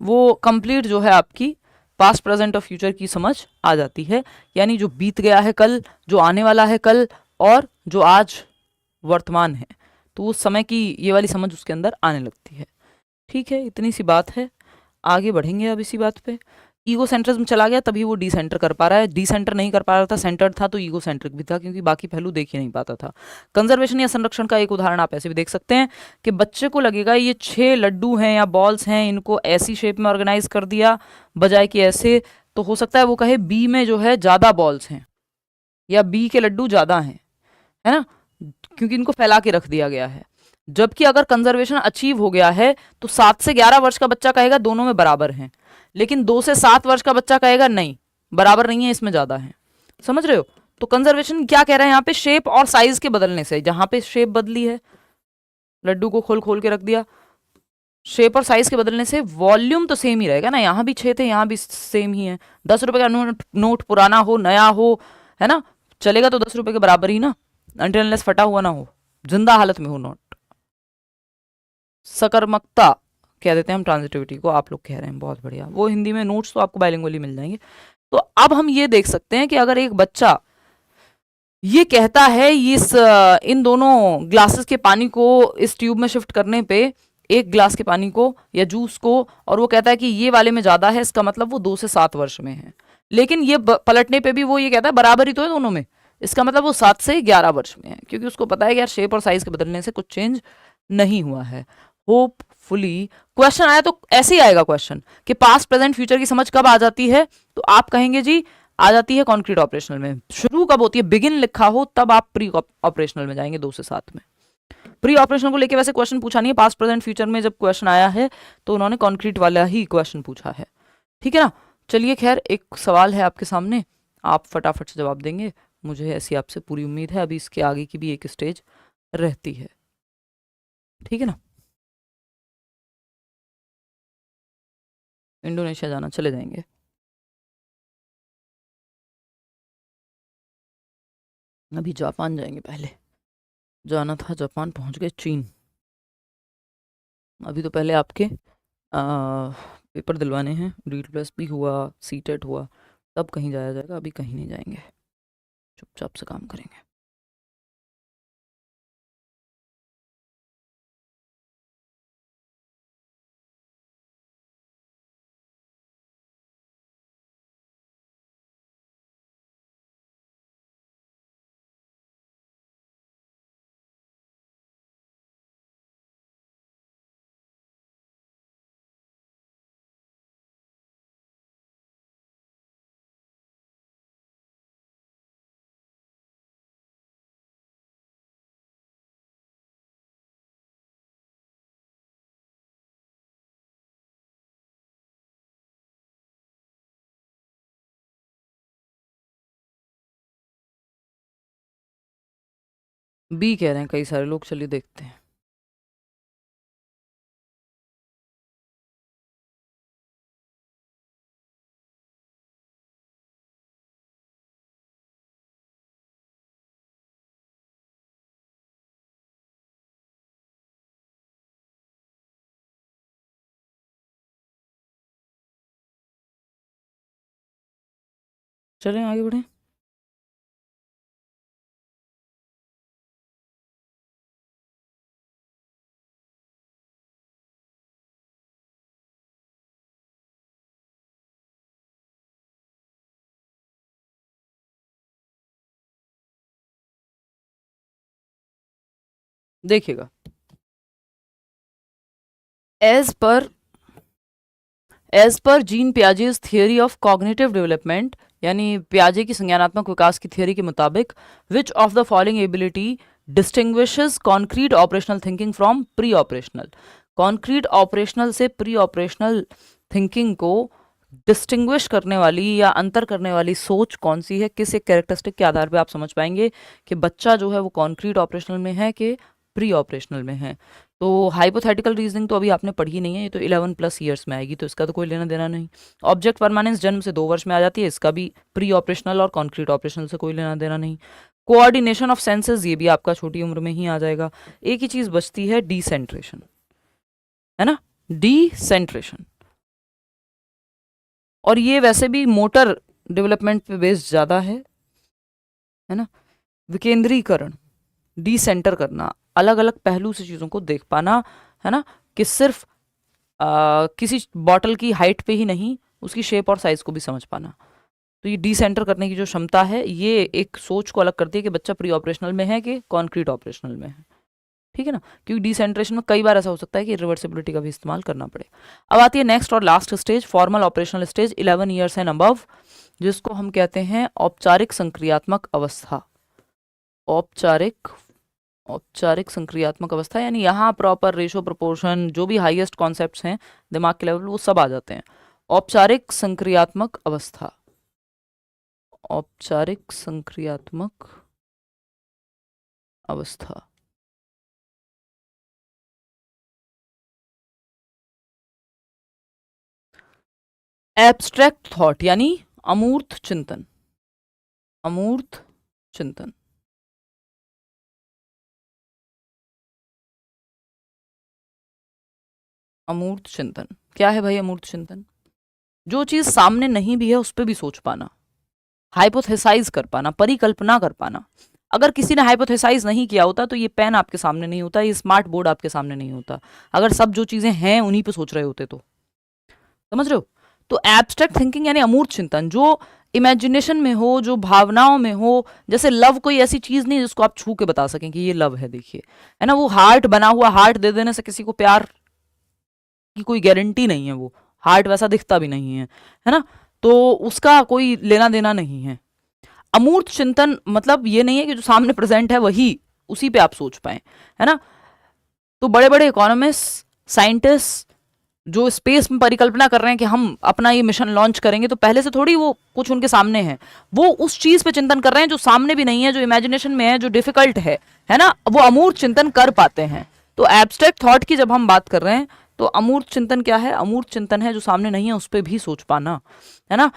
वो कंप्लीट जो है आपकी पास्ट प्रेजेंट और फ्यूचर की समझ आ जाती है, यानी जो बीत गया है कल, जो आने वाला है कल, और जो आज वर्तमान है, तो उस समय की ये वाली समझ उसके अंदर आने लगती है। ठीक है, इतनी सी बात है, आगे बढ़ेंगे अब इसी बात पे। ईगो सेंट्रिज्म चला गया तभी वो डिसेंटर कर पा रहा है, डिसेंटर नहीं कर पा रहा था, सेंटर्ड था तो ईगो सेंट्रिक भी था, क्योंकि बाकी पहलू देख ही नहीं पाता था। कंजर्वेशन या संरक्षण का एक उदाहरण आप ऐसे भी देख सकते हैं कि बच्चे को लगेगा ये 6 लड्डू हैं या बॉल्स हैं, इनको ऐसी शेप में ऑर्गेनाइज कर दिया बजाय कि ऐसे, तो हो सकता है वो कहे बी में जो है ज्यादा बॉल्स हैं या बी के लड्डू ज्यादा हैं, है ना, क्योंकि इनको फैला के रख दिया गया है। जबकि अगर कंजर्वेशन अचीव हो गया है तो 7 से 11 वर्ष का बच्चा कहेगा दोनों में बराबर हैं, लेकिन 2 से 7 वर्ष का बच्चा कहेगा नहीं, बराबर नहीं है, इसमें ज्यादा है। समझ रहे हो? तो कंजर्वेशन क्या कह रहा है यहाँ पे? शेप और साइज के बदलने से, जहां पे शेप बदली है, लड्डू को खोल खोल के रख दिया, शेप और साइज के बदलने से वॉल्यूम तो सेम ही रहेगा ना। यहाँ भी 6 थे, यहाँ भी सेम ही है। 10 रुपए का नोट पुराना हो नया हो, है ना, चलेगा तो 10 रुपए के बराबर ही ना, अनटिल अनलेस फटा हुआ ना हो, जिंदा हालत में हो नोट। सकर्मकता कह देते हैं हम ट्रांजिटिविटी को, आप लोग कह रहे हैं, बहुत बढ़िया। वो हिंदी में नोट्स तो आपको बाइलिंगुअली मिल जाएंगे। तो अब हम ये देख सकते हैं कि अगर एक बच्चा ये कहता है इन दोनों ग्लासेस के पानी को इस ट्यूब में शिफ्ट करने पे, एक ग्लास के पानी को या जूस को, और वो कहता है कि ये वाले में ज्यादा है, इसका मतलब वो 2 से 7 वर्ष में है। लेकिन ये पलटने पे भी वो ये कहता है बराबर ही तो है दोनों में, इसका मतलब वो 7 से 11 वर्ष में है, क्योंकि उसको पता है कि यार शेप और साइज के बदलने से कुछ चेंज नहीं हुआ है। होपफुली क्वेश्चन आया तो ऐसे ही आएगा क्वेश्चन कि पास्ट प्रेजेंट फ्यूचर की समझ कब आ जाती है, तो आप कहेंगे जी आ जाती है कॉन्क्रीट ऑपरेशनल में। शुरू कब होती है, बिगिन लिखा हो तब आप प्री ऑपरेशनल में जाएंगे 2 से 7 में। प्री ऑपरेशनल को लेके वैसे क्वेश्चन पूछा नहीं है, पास्ट प्रेजेंट फ्यूचर में जब क्वेश्चन आया है तो उन्होंने कॉन्क्रीट वाला ही क्वेश्चन पूछा है। ठीक है ना। चलिए खैर, एक सवाल है आपके सामने, आप फटाफट से जवाब देंगे, मुझे ऐसी आपसे पूरी उम्मीद है। अभी इसके आगे की भी एक स्टेज रहती है। ठीक है ना। इंडोनेशिया जाना, चले जाएंगे। अभी जापान जाएंगे, पहले जाना था जापान, पहुंच गए चीन। अभी तो पहले आपके पेपर दिलवाने हैं, रीड प्लस भी हुआ, सीटेट हुआ, तब कहीं जाया जाएगा, अभी कहीं नहीं जाएंगे, चुपचाप से काम करेंगे। बी कह रहे हैं कई सारे लोग, चलिए देखते हैं। चलें आगे बढ़ें। देखिएगा, एज पर Jean Piaget's theory of cognitive development, यानी पियाजे की संज्ञानात्मक विकास की थियरी के मुताबिक, which of the following ability distinguishes concrete operational thinking from pre operational. Concrete operational से प्री ऑपरेशनल थिंकिंग को डिस्टिंग्विश करने वाली या अंतर करने वाली सोच कौन सी है, किस एक कैरेक्टरिस्टिक के आधार पे आप समझ पाएंगे कि बच्चा जो है वो कॉन्क्रीट ऑपरेशनल में है कि प्री ऑपरेशनल में है। तो हाइपोथेटिकल रीजनिंग तो अभी आपने पढ़ी नहीं है, ये तो 11+ ईयर्स में आएगी, तो इसका तो कोई लेना देना नहीं। ऑब्जेक्ट परमानेंस जन्म से 2 वर्ष में आ जाती है, इसका भी प्री ऑपरेशनल और कॉन्क्रीट ऑपरेशनल से कोई लेना देना नहीं। कोऑर्डिनेशन ऑफ सेंसेस, ये भी आपका छोटी उम्र में ही आ जाएगा। एक ही चीज बचती है, डिसेंट्रेशन, है ना, डिसेंट्रेशन। और ये वैसे भी मोटर डेवलपमेंट पे बेस्ड ज़्यादा है ना। विकेंद्रीकरण, डिसेंटर करना, अलग अलग पहलू से चीज़ों को देख पाना, है ना, कि सिर्फ किसी बॉटल की हाइट पे ही नहीं, उसकी शेप और साइज को भी समझ पाना। तो ये डिसेंटर करने की जो क्षमता है, ये एक सोच को अलग करती है कि बच्चा प्री ऑपरेशनल में है कि कॉन्क्रीट ऑपरेशनल में है। ठीक है ना, क्योंकि डिसेंट्रेशन में कई बार ऐसा हो सकता है कि रिवर्सिबिलिटी का भी इस्तेमाल करना पड़े। अब आती है नेक्स्ट और last stage, formal operational stage, 11 years and above, जिसको हम कहते हैं औपचारिक संक्रियात्मक अवस्था। औपचारिक औपचारिक संक्रियात्मक अवस्था, यानी यहाँ प्रॉपर रेशो प्रोपोर्शन, जो भी हाईएस्ट कॉन्सेप्ट्स हैं दिमाग के लेवल, वो सब आ जाते हैं। औपचारिक संक्रियात्मक अवस्था, औपचारिक संक्रियात्मक अवस्था। एब्स्ट्रैक्ट थॉट, यानी अमूर्त चिंतन, अमूर्त चिंतन। अमूर्त चिंतन क्या है भाई? अमूर्त चिंतन जो चीज सामने नहीं भी है उस पर भी सोच पाना, हाइपोथेसाइज कर पाना, परिकल्पना कर पाना, अगर किसी ने हाइपोथेसाइज नहीं किया होता तो ये पेन आपके सामने नहीं होता, ये स्मार्ट बोर्ड आपके सामने नहीं होता, अगर सब जो चीजें हैं उन्हीं पे सोच रहे होते तो। समझ रहे हो? तो एब्स्ट्रैक्ट थिंकिंग यानी अमूर्त चिंतन, जो इमेजिनेशन में हो, जो भावनाओं में हो। जैसे लव कोई ऐसी चीज नहीं जिसको आप छू के बता सकें कि ये लव है, देखिए, है ना। वो हार्ट बना हुआ, हार्ट दे देने से किसी को प्यार की कोई गारंटी नहीं है, वो हार्ट वैसा दिखता भी नहीं है ना। तो उसका कोई लेना देना नहीं है। अमूर्त चिंतन मतलब ये नहीं है कि जो सामने प्रेजेंट है वही उसी पे आप सोच पाए, है ना। तो बड़े बड़े इकोनॉमिस्ट, साइंटिस्ट जो स्पेस में परिकल्पना कर रहे हैं कि हम अपना ये मिशन लॉन्च करेंगे, तो पहले से थोड़ी वो कुछ उनके सामने है, वो उस चीज पे चिंतन कर रहे हैं जो सामने भी नहीं है, जो इमेजिनेशन में है, जो डिफिकल्ट है ना। वो अमूर्त चिंतन कर पाते हैं। तो एब्स्ट्रैक्ट थॉट की जब हम बात कर रहे हैं तो अमूर्त चिंतन क्या है? अमूर्त चिंतन है जो सामने नहीं है उस पर भी सोच पाना, है ना।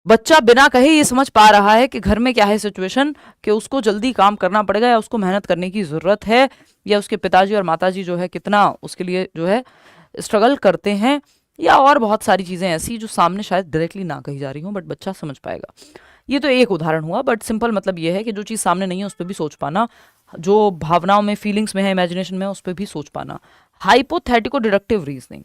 बच्चा बिना कहे ये समझ पा रहा है कि घर में क्या है सिचुएशन, कि उसको जल्दी काम करना पड़ेगा या उसको मेहनत करने की ज़रूरत है, या उसके पिताजी और माताजी जो है कितना उसके लिए जो है स्ट्रगल करते हैं, या और बहुत सारी चीज़ें ऐसी जो सामने शायद डायरेक्टली ना कही जा रही हों बट बच्चा समझ पाएगा। ये तो एक उदाहरण हुआ, बट सिंपल मतलब ये है कि जो चीज़ सामने नहीं है उस पर भी सोच पाना, जो भावनाओं में, फीलिंग्स में है, इमेजिनेशन में है, उस पर भी सोच पाना। हाइपोथेटिको डिडक्टिव रीजनिंग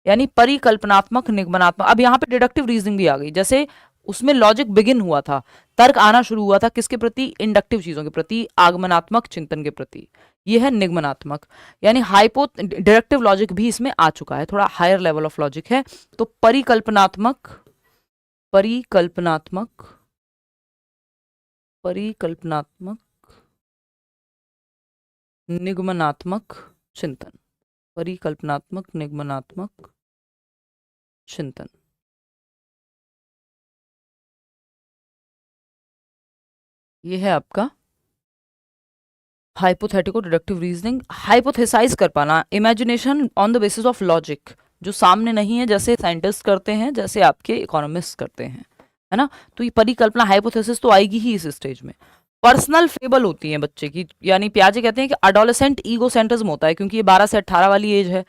यानी परिकल्पनात्मक निगमनात्मक। अब यहाँ पे डिडक्टिव रीजनिंग भी आ गई। जैसे उसमें लॉजिक बिगिन हुआ था, तर्क आना शुरू हुआ था, किसके प्रति? इंडक्टिव चीजों के प्रति, आगमनात्मक चिंतन के प्रति। ये है निगमनात्मक, यानी हाइपो डिडक्टिव लॉजिक भी इसमें आ चुका है, थोड़ा हायर लेवल ऑफ लॉजिक है। तो परिकल्पनात्मक, परिकल्पनात्मक, परिकल्पनात्मक निगमनात्मक चिंतन, परिकल्पनात्मक निगमनात्मक चिंतन। ये है आपका हाइपोथेटिको डिडक्टिव रीजनिंग। हाइपोथेसाइज कर पाना, imagination on the basis of logic, जो सामने नहीं है, जैसे साइंटिस्ट करते हैं, जैसे आपके इकोनॉमिस्ट करते हैं, है ना। तो ये परिकल्पना, हाइपोथेसिस तो आएगी ही इस स्टेज में। पर्सनल फेबल होती है बच्चे की, यानी पियाजे कहते हैं कि अडोलेसेंट ईगो सेंट्रिज्म होता है, क्योंकि ये 12 से 18 वाली एज है।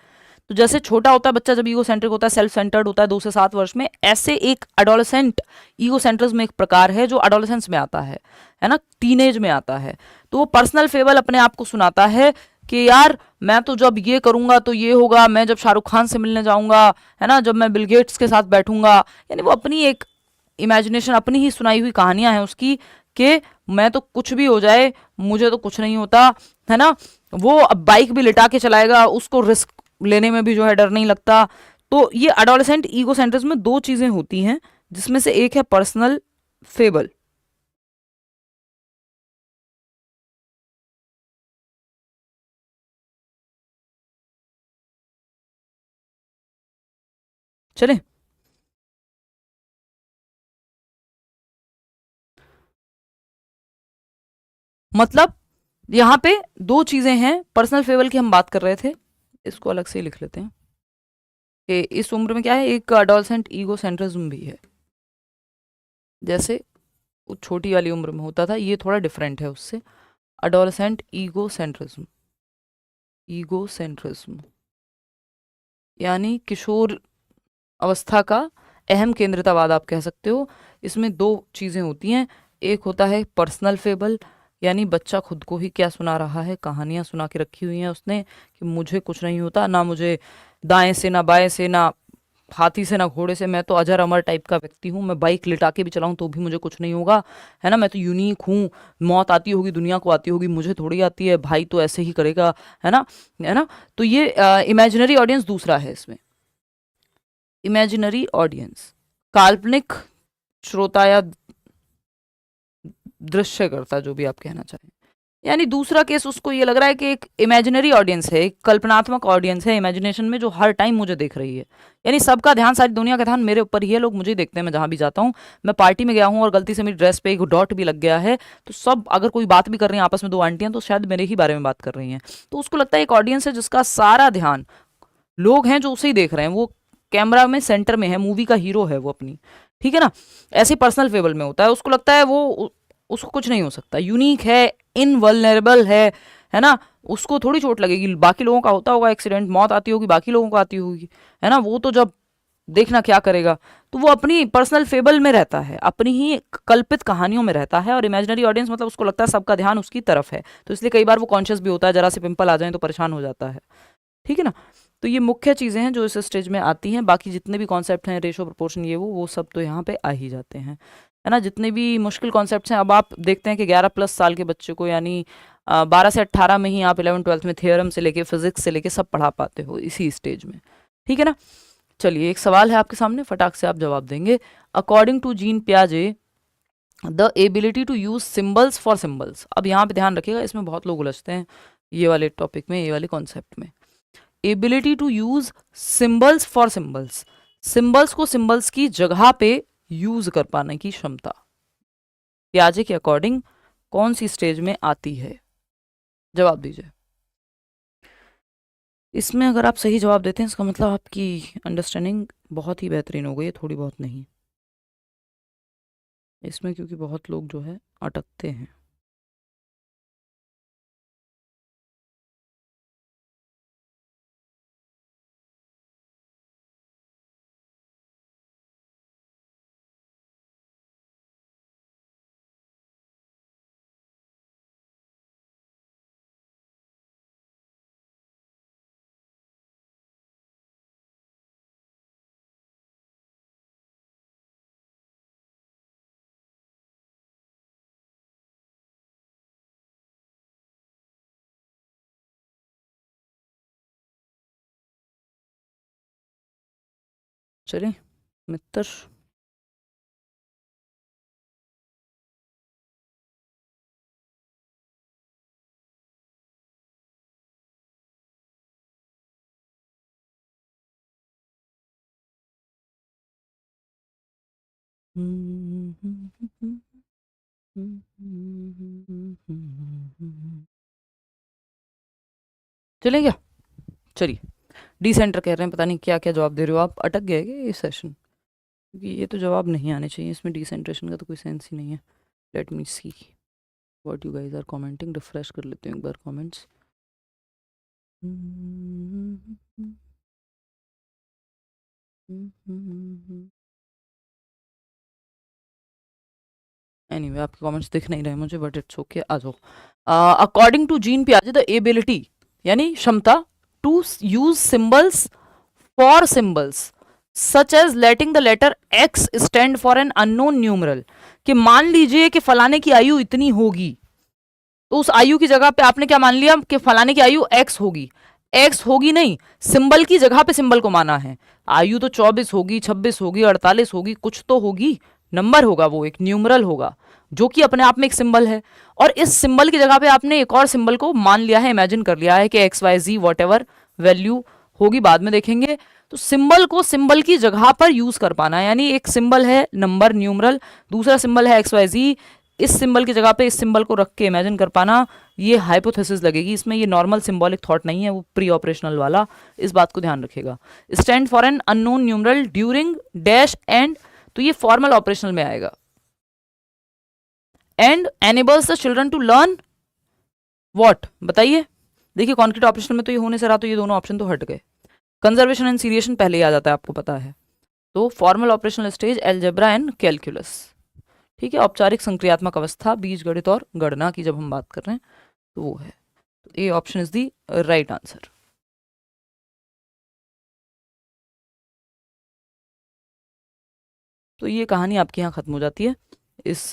तो जैसे छोटा होता है बच्चा, जब ईगो सेंट्रिक होता है, सेल्फ सेंटर्ड होता है 2 से 7 वर्ष में, ऐसे एक अडोलेसेंट ईगो सेंट्रिज्म एक प्रकार है जो अडोलेसेंस में आता है ना, टीनेज में आता है। तो वो पर्सनल फेबल अपने आप को सुनाता है कि यार मैं तो जब ये करूंगा तो ये होगा, मैं जब शाहरुख खान से मिलने जाऊंगा, है ना, जब मैं बिल गेट्स के साथ बैठूंगा। यानी वो अपनी एक इमेजिनेशन, अपनी ही सुनाई हुई कहानियां हैं उसकी, कि मैं तो कुछ भी हो जाए मुझे तो कुछ नहीं होता, है ना। वो अब बाइक भी लिटा के चलाएगा, उसको रिस्क लेने में भी जो है डर नहीं लगता। तो ये अडोलेसेंट ईगो सेंट्रिज्म में 2 चीजें होती हैं, जिसमें से एक है पर्सनल फेबल। चले, मतलब यहाँ पे 2 चीजें हैं। पर्सनल फेबल की हम बात कर रहे थे, इसको अलग से ही लिख लेते हैं कि इस उम्र में क्या है, एक अडोलेसेंट ईगो सेंट्रिज्म भी है। जैसे वो छोटी वाली उम्र में होता था, ये थोड़ा डिफरेंट है उससे। Adolescent ego centrism, ego centrism यानी किशोर अवस्था का अहम केंद्रितावाद आप कह सकते हो। इसमें 2 चीजें होती हैं, एक होता है पर्सनल फेबल, यानी बच्चा खुद को ही क्या सुना रहा है, कहानियां सुना के रखी हुई हैं उसने कि मुझे कुछ नहीं होता, ना मुझे दाएं से ना बाएं से, ना हाथी से ना घोड़े से, मैं तो अजर अमर टाइप का व्यक्ति हूँ, मैं बाइक लिटा के भी चलाऊं तो भी मुझे कुछ नहीं होगा, है ना, मैं तो यूनिक हूँ, मौत आती होगी दुनिया को आती होगी, मुझे थोड़ी आती है, भाई तो ऐसे ही करेगा, है ना, है ना। तो ये इमेजिनरी ऑडियंस दूसरा है इसमें। इमेजिनरी ऑडियंस, काल्पनिक श्रोता या दृश्यकर्ता, जो भी आप कहना चाहें। यानी दूसरा केस उसको ये लग रहा है कि एक इमेजिनरी ऑडियंस है, एक कल्पनात्मक ऑडियंस है इमेजिनेशन में, जो हर टाइम मुझे देख रही है। यानी सबका ध्यान, सारी दुनिया का ध्यान मेरे ऊपर ही है, लोग मुझे देखते हैं, मैं जहां भी जाता हूँ। मैं पार्टी में गया हूँ और गलती से मेरी ड्रेस पे एक डॉट भी लग गया है, तो सब अगर कोई बात भी कर रही हैं आपस में 2 आंटियां, तो शायद मेरे ही बारे में बात कर रही हैं। तो उसको लगता है एक ऑडियंस है जिसका सारा ध्यान, लोग हैं जो उसे ही देख रहे हैं, वो कैमरा में सेंटर में है, मूवी का हीरो है वो अपनी, ठीक है ना। ऐसे पर्सनल फेबल में होता है, उसको लगता है वो उसको कुछ नहीं हो सकता, यूनिक है, इनवल्नरेबल है ना, उसको थोड़ी चोट लगेगी, बाकी लोगों का होता होगा एक्सीडेंट, मौत आती होगी, बाकी लोगों को आती होगी, है ना। वो तो जब देखना क्या करेगा। तो वो अपनी पर्सनल फेबल में रहता है, अपनी ही कल्पित कहानियों में रहता है, और इमेजिनरी ऑडियंस मतलब उसको लगता है सबका ध्यान उसकी तरफ है, तो इसलिए कई बार वो कॉन्शियस भी होता है, जरा से पिंपल आ जाए तो परेशान हो जाता है। ठीक है ना। तो ये मुख्य चीज़ें हैं जो इस स्टेज में आती हैं। बाकी जितने भी कॉन्सेप्ट हैं, रेशो, प्रोपोर्शन, ये वो सब तो यहाँ पे आ ही जाते हैं, है ना। जितने भी मुश्किल कॉन्सेप्ट्स हैं, अब आप देखते हैं कि 11+ साल के बच्चे को, यानी 12 से 18 में ही आप 11th-12th में थियोरम से लेके फिजिक्स से लेके सब पढ़ा पाते हो इसी स्टेज में। ठीक है ना। चलिए, एक सवाल है आपके सामने, फटाक से आप जवाब देंगे। अकॉर्डिंग टू जीन पियाजे the ability to use symbols for symbols. अब यहाँ पे ध्यान रखिएगा, इसमें बहुत लोग उलझते हैं ये वाले टॉपिक में, ये वाले कॉन्सेप्ट में। Ability to use symbols for symbols, symbols को सिम्बल्स की जगह पे यूज कर पाने की क्षमता पियाजे के अकॉर्डिंग कौन सी स्टेज में आती है? जवाब दीजिए। इसमें अगर आप सही जवाब देते हैं, इसका मतलब आपकी अंडरस्टैंडिंग बहुत ही बेहतरीन हो गई है, थोड़ी बहुत नहीं। इसमें क्योंकि बहुत लोग जो है अटकते हैं। चलिए मित्र, चलें क्या? चलिए, डिसेंटर कह रहे हैं, पता नहीं क्या क्या जवाब दे रहे हो आप, अटक गए क्या ये सेशन? क्योंकि ये तो जवाब नहीं आने चाहिए, इसमें डिसेंट्रेशन का तो कोई सेंस ही नहीं है। Let me see what you guys are commenting. Refresh कर लेते हैं एक बार कमेंट्स। एनीवे, आपके कमेंट्स दिख नहीं रहे मुझे, बट इट्स ओके, आ जाओ। अकॉर्डिंग टू जीन पियाजे द एबिलिटी, यानी क्षमता, to use symbols for symbols such as letting the letter X stand for an unknown numeral, कि मान लीजिए कि फलाने की आयु इतनी होगी, तो उस आयु की जगह पे आपने क्या मान लिया कि फलाने की आयु एक्स होगी। एक्स होगी नहीं, सिंबल की जगह पे सिंबल को माना है। आयु तो 24 होगी, 26 होगी, 48 होगी, कुछ तो होगी, नंबर होगा, वो एक न्यूमरल होगा जो कि अपने आप में एक सिंबल है। और इस सिंबल की जगह पे आपने एक और सिंबल को मान लिया है, इमेजिन कर लिया है कि X Y Z whatever value होगी, बाद में देखेंगे। तो सिंबल को सिंबल की जगह पर यूज कर पाना, यानी एक सिंबल है नंबर न्यूमरल, दूसरा सिंबल है एक्स वाई जी, इस सिंबल की जगह पे इस सिंबल को रख के इमेजिन कर पाना, ये हाइपोथेसिस लगेगी इसमें, ये नॉर्मल सिंबॉलिक थॉट नहीं है, वो प्री ऑपरेशनल वाला, इस बात को ध्यान रखिएगा। Stand for an unknown numeral during dash and, तो ये फॉर्मल ऑपरेशनल में आएगा। And enables the children to learn what, बताइए। देखिए कॉन्क्रीट ऑपरेशनल में तो ये होने से रहा, तो ये दोनों ऑप्शन तो हट गए। कंजर्वेशन एंड सीरिएशन पहले ही आ जाता है, आपको पता है। तो formal operational stage algebra and calculus. ठीक है, औपचारिक संक्रियात्मक अवस्था, बीज गणित और गणना की जब हम बात कर रहे हैं तो वो है। तो A option is the right answer. तो ये कहानी आपके यहाँ खत्म हो जाती है इस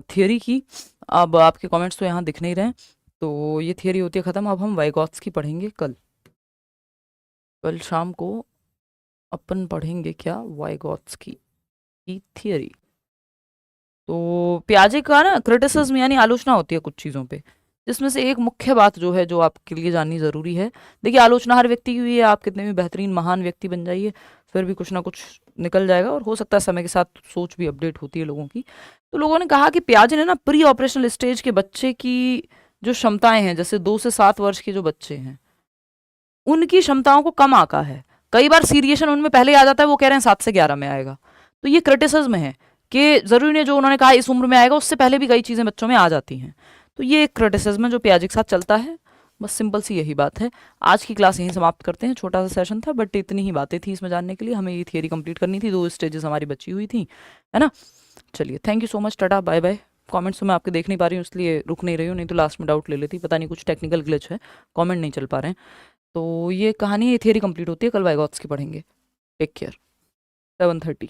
थियोरी की। अब आपके कमेंट्स तो यहाँ दिख नहीं रहे हैं, तो ये थियोरी होती है खत्म। अब हम वाइगॉट्स की पढ़ेंगे कल शाम को अपन पढ़ेंगे क्या, वाइगॉट्स की थियोरी। तो पियाजे का ना क्रिटिसिज्म यानी आलोचना होती है कुछ चीज़ों पे, जिसमें से एक मुख्य बात जो है, जो आपके लिए जाननी ज़रूरी है। देखिए आलोचना हर व्यक्ति की हुई है, आप कितने भी बेहतरीन महान व्यक्ति बन जाइए, फिर भी कुछ ना कुछ निकल जाएगा, और हो सकता है समय के साथ सोच भी अपडेट होती है लोगों की। तो लोगों ने कहा कि पियाजे ने ना प्री ऑपरेशनल स्टेज के बच्चे की जो क्षमताएं हैं, जैसे 2 से 7 वर्ष के जो बच्चे हैं, उनकी क्षमताओं को कम आंका है। कई बार सीरिएशन उनमें पहले आ जाता है, वो कह रहे हैं 7 से 11 में आएगा। तो ये क्रिटिसिज्म है कि जरूरी नहीं जो उन्होंने कहा इस उम्र में आएगा, उससे पहले भी कई चीज़ें बच्चों में आ जाती हैं। तो ये एक क्रिटिसिज्म है जो पियाजे के साथ चलता है, बस सिंपल सी यही बात है। आज की क्लास यहीं समाप्त करते हैं, छोटा सा सेशन था बट इतनी ही बातें थी इसमें जानने के लिए, हमें ये थियरी कंप्लीट करनी थी, 2 स्टेजेस हमारी बची हुई थी, है ना। चलिए thank you so much, tata bye bye. Comments तो मैं आपके देख नहीं पा रही हूँ इसलिए रुक नहीं रही हूँ, नहीं तो लास्ट में डाउट ले लेती, पता नहीं कुछ टेक्निकल ग्लिच है, कमेंट नहीं चल पा रहे हैं। तो ये कहानी, ये थियरी कंप्लीट होती है, कल वाइगॉट्स की पढ़ेंगे। Take care. 7:30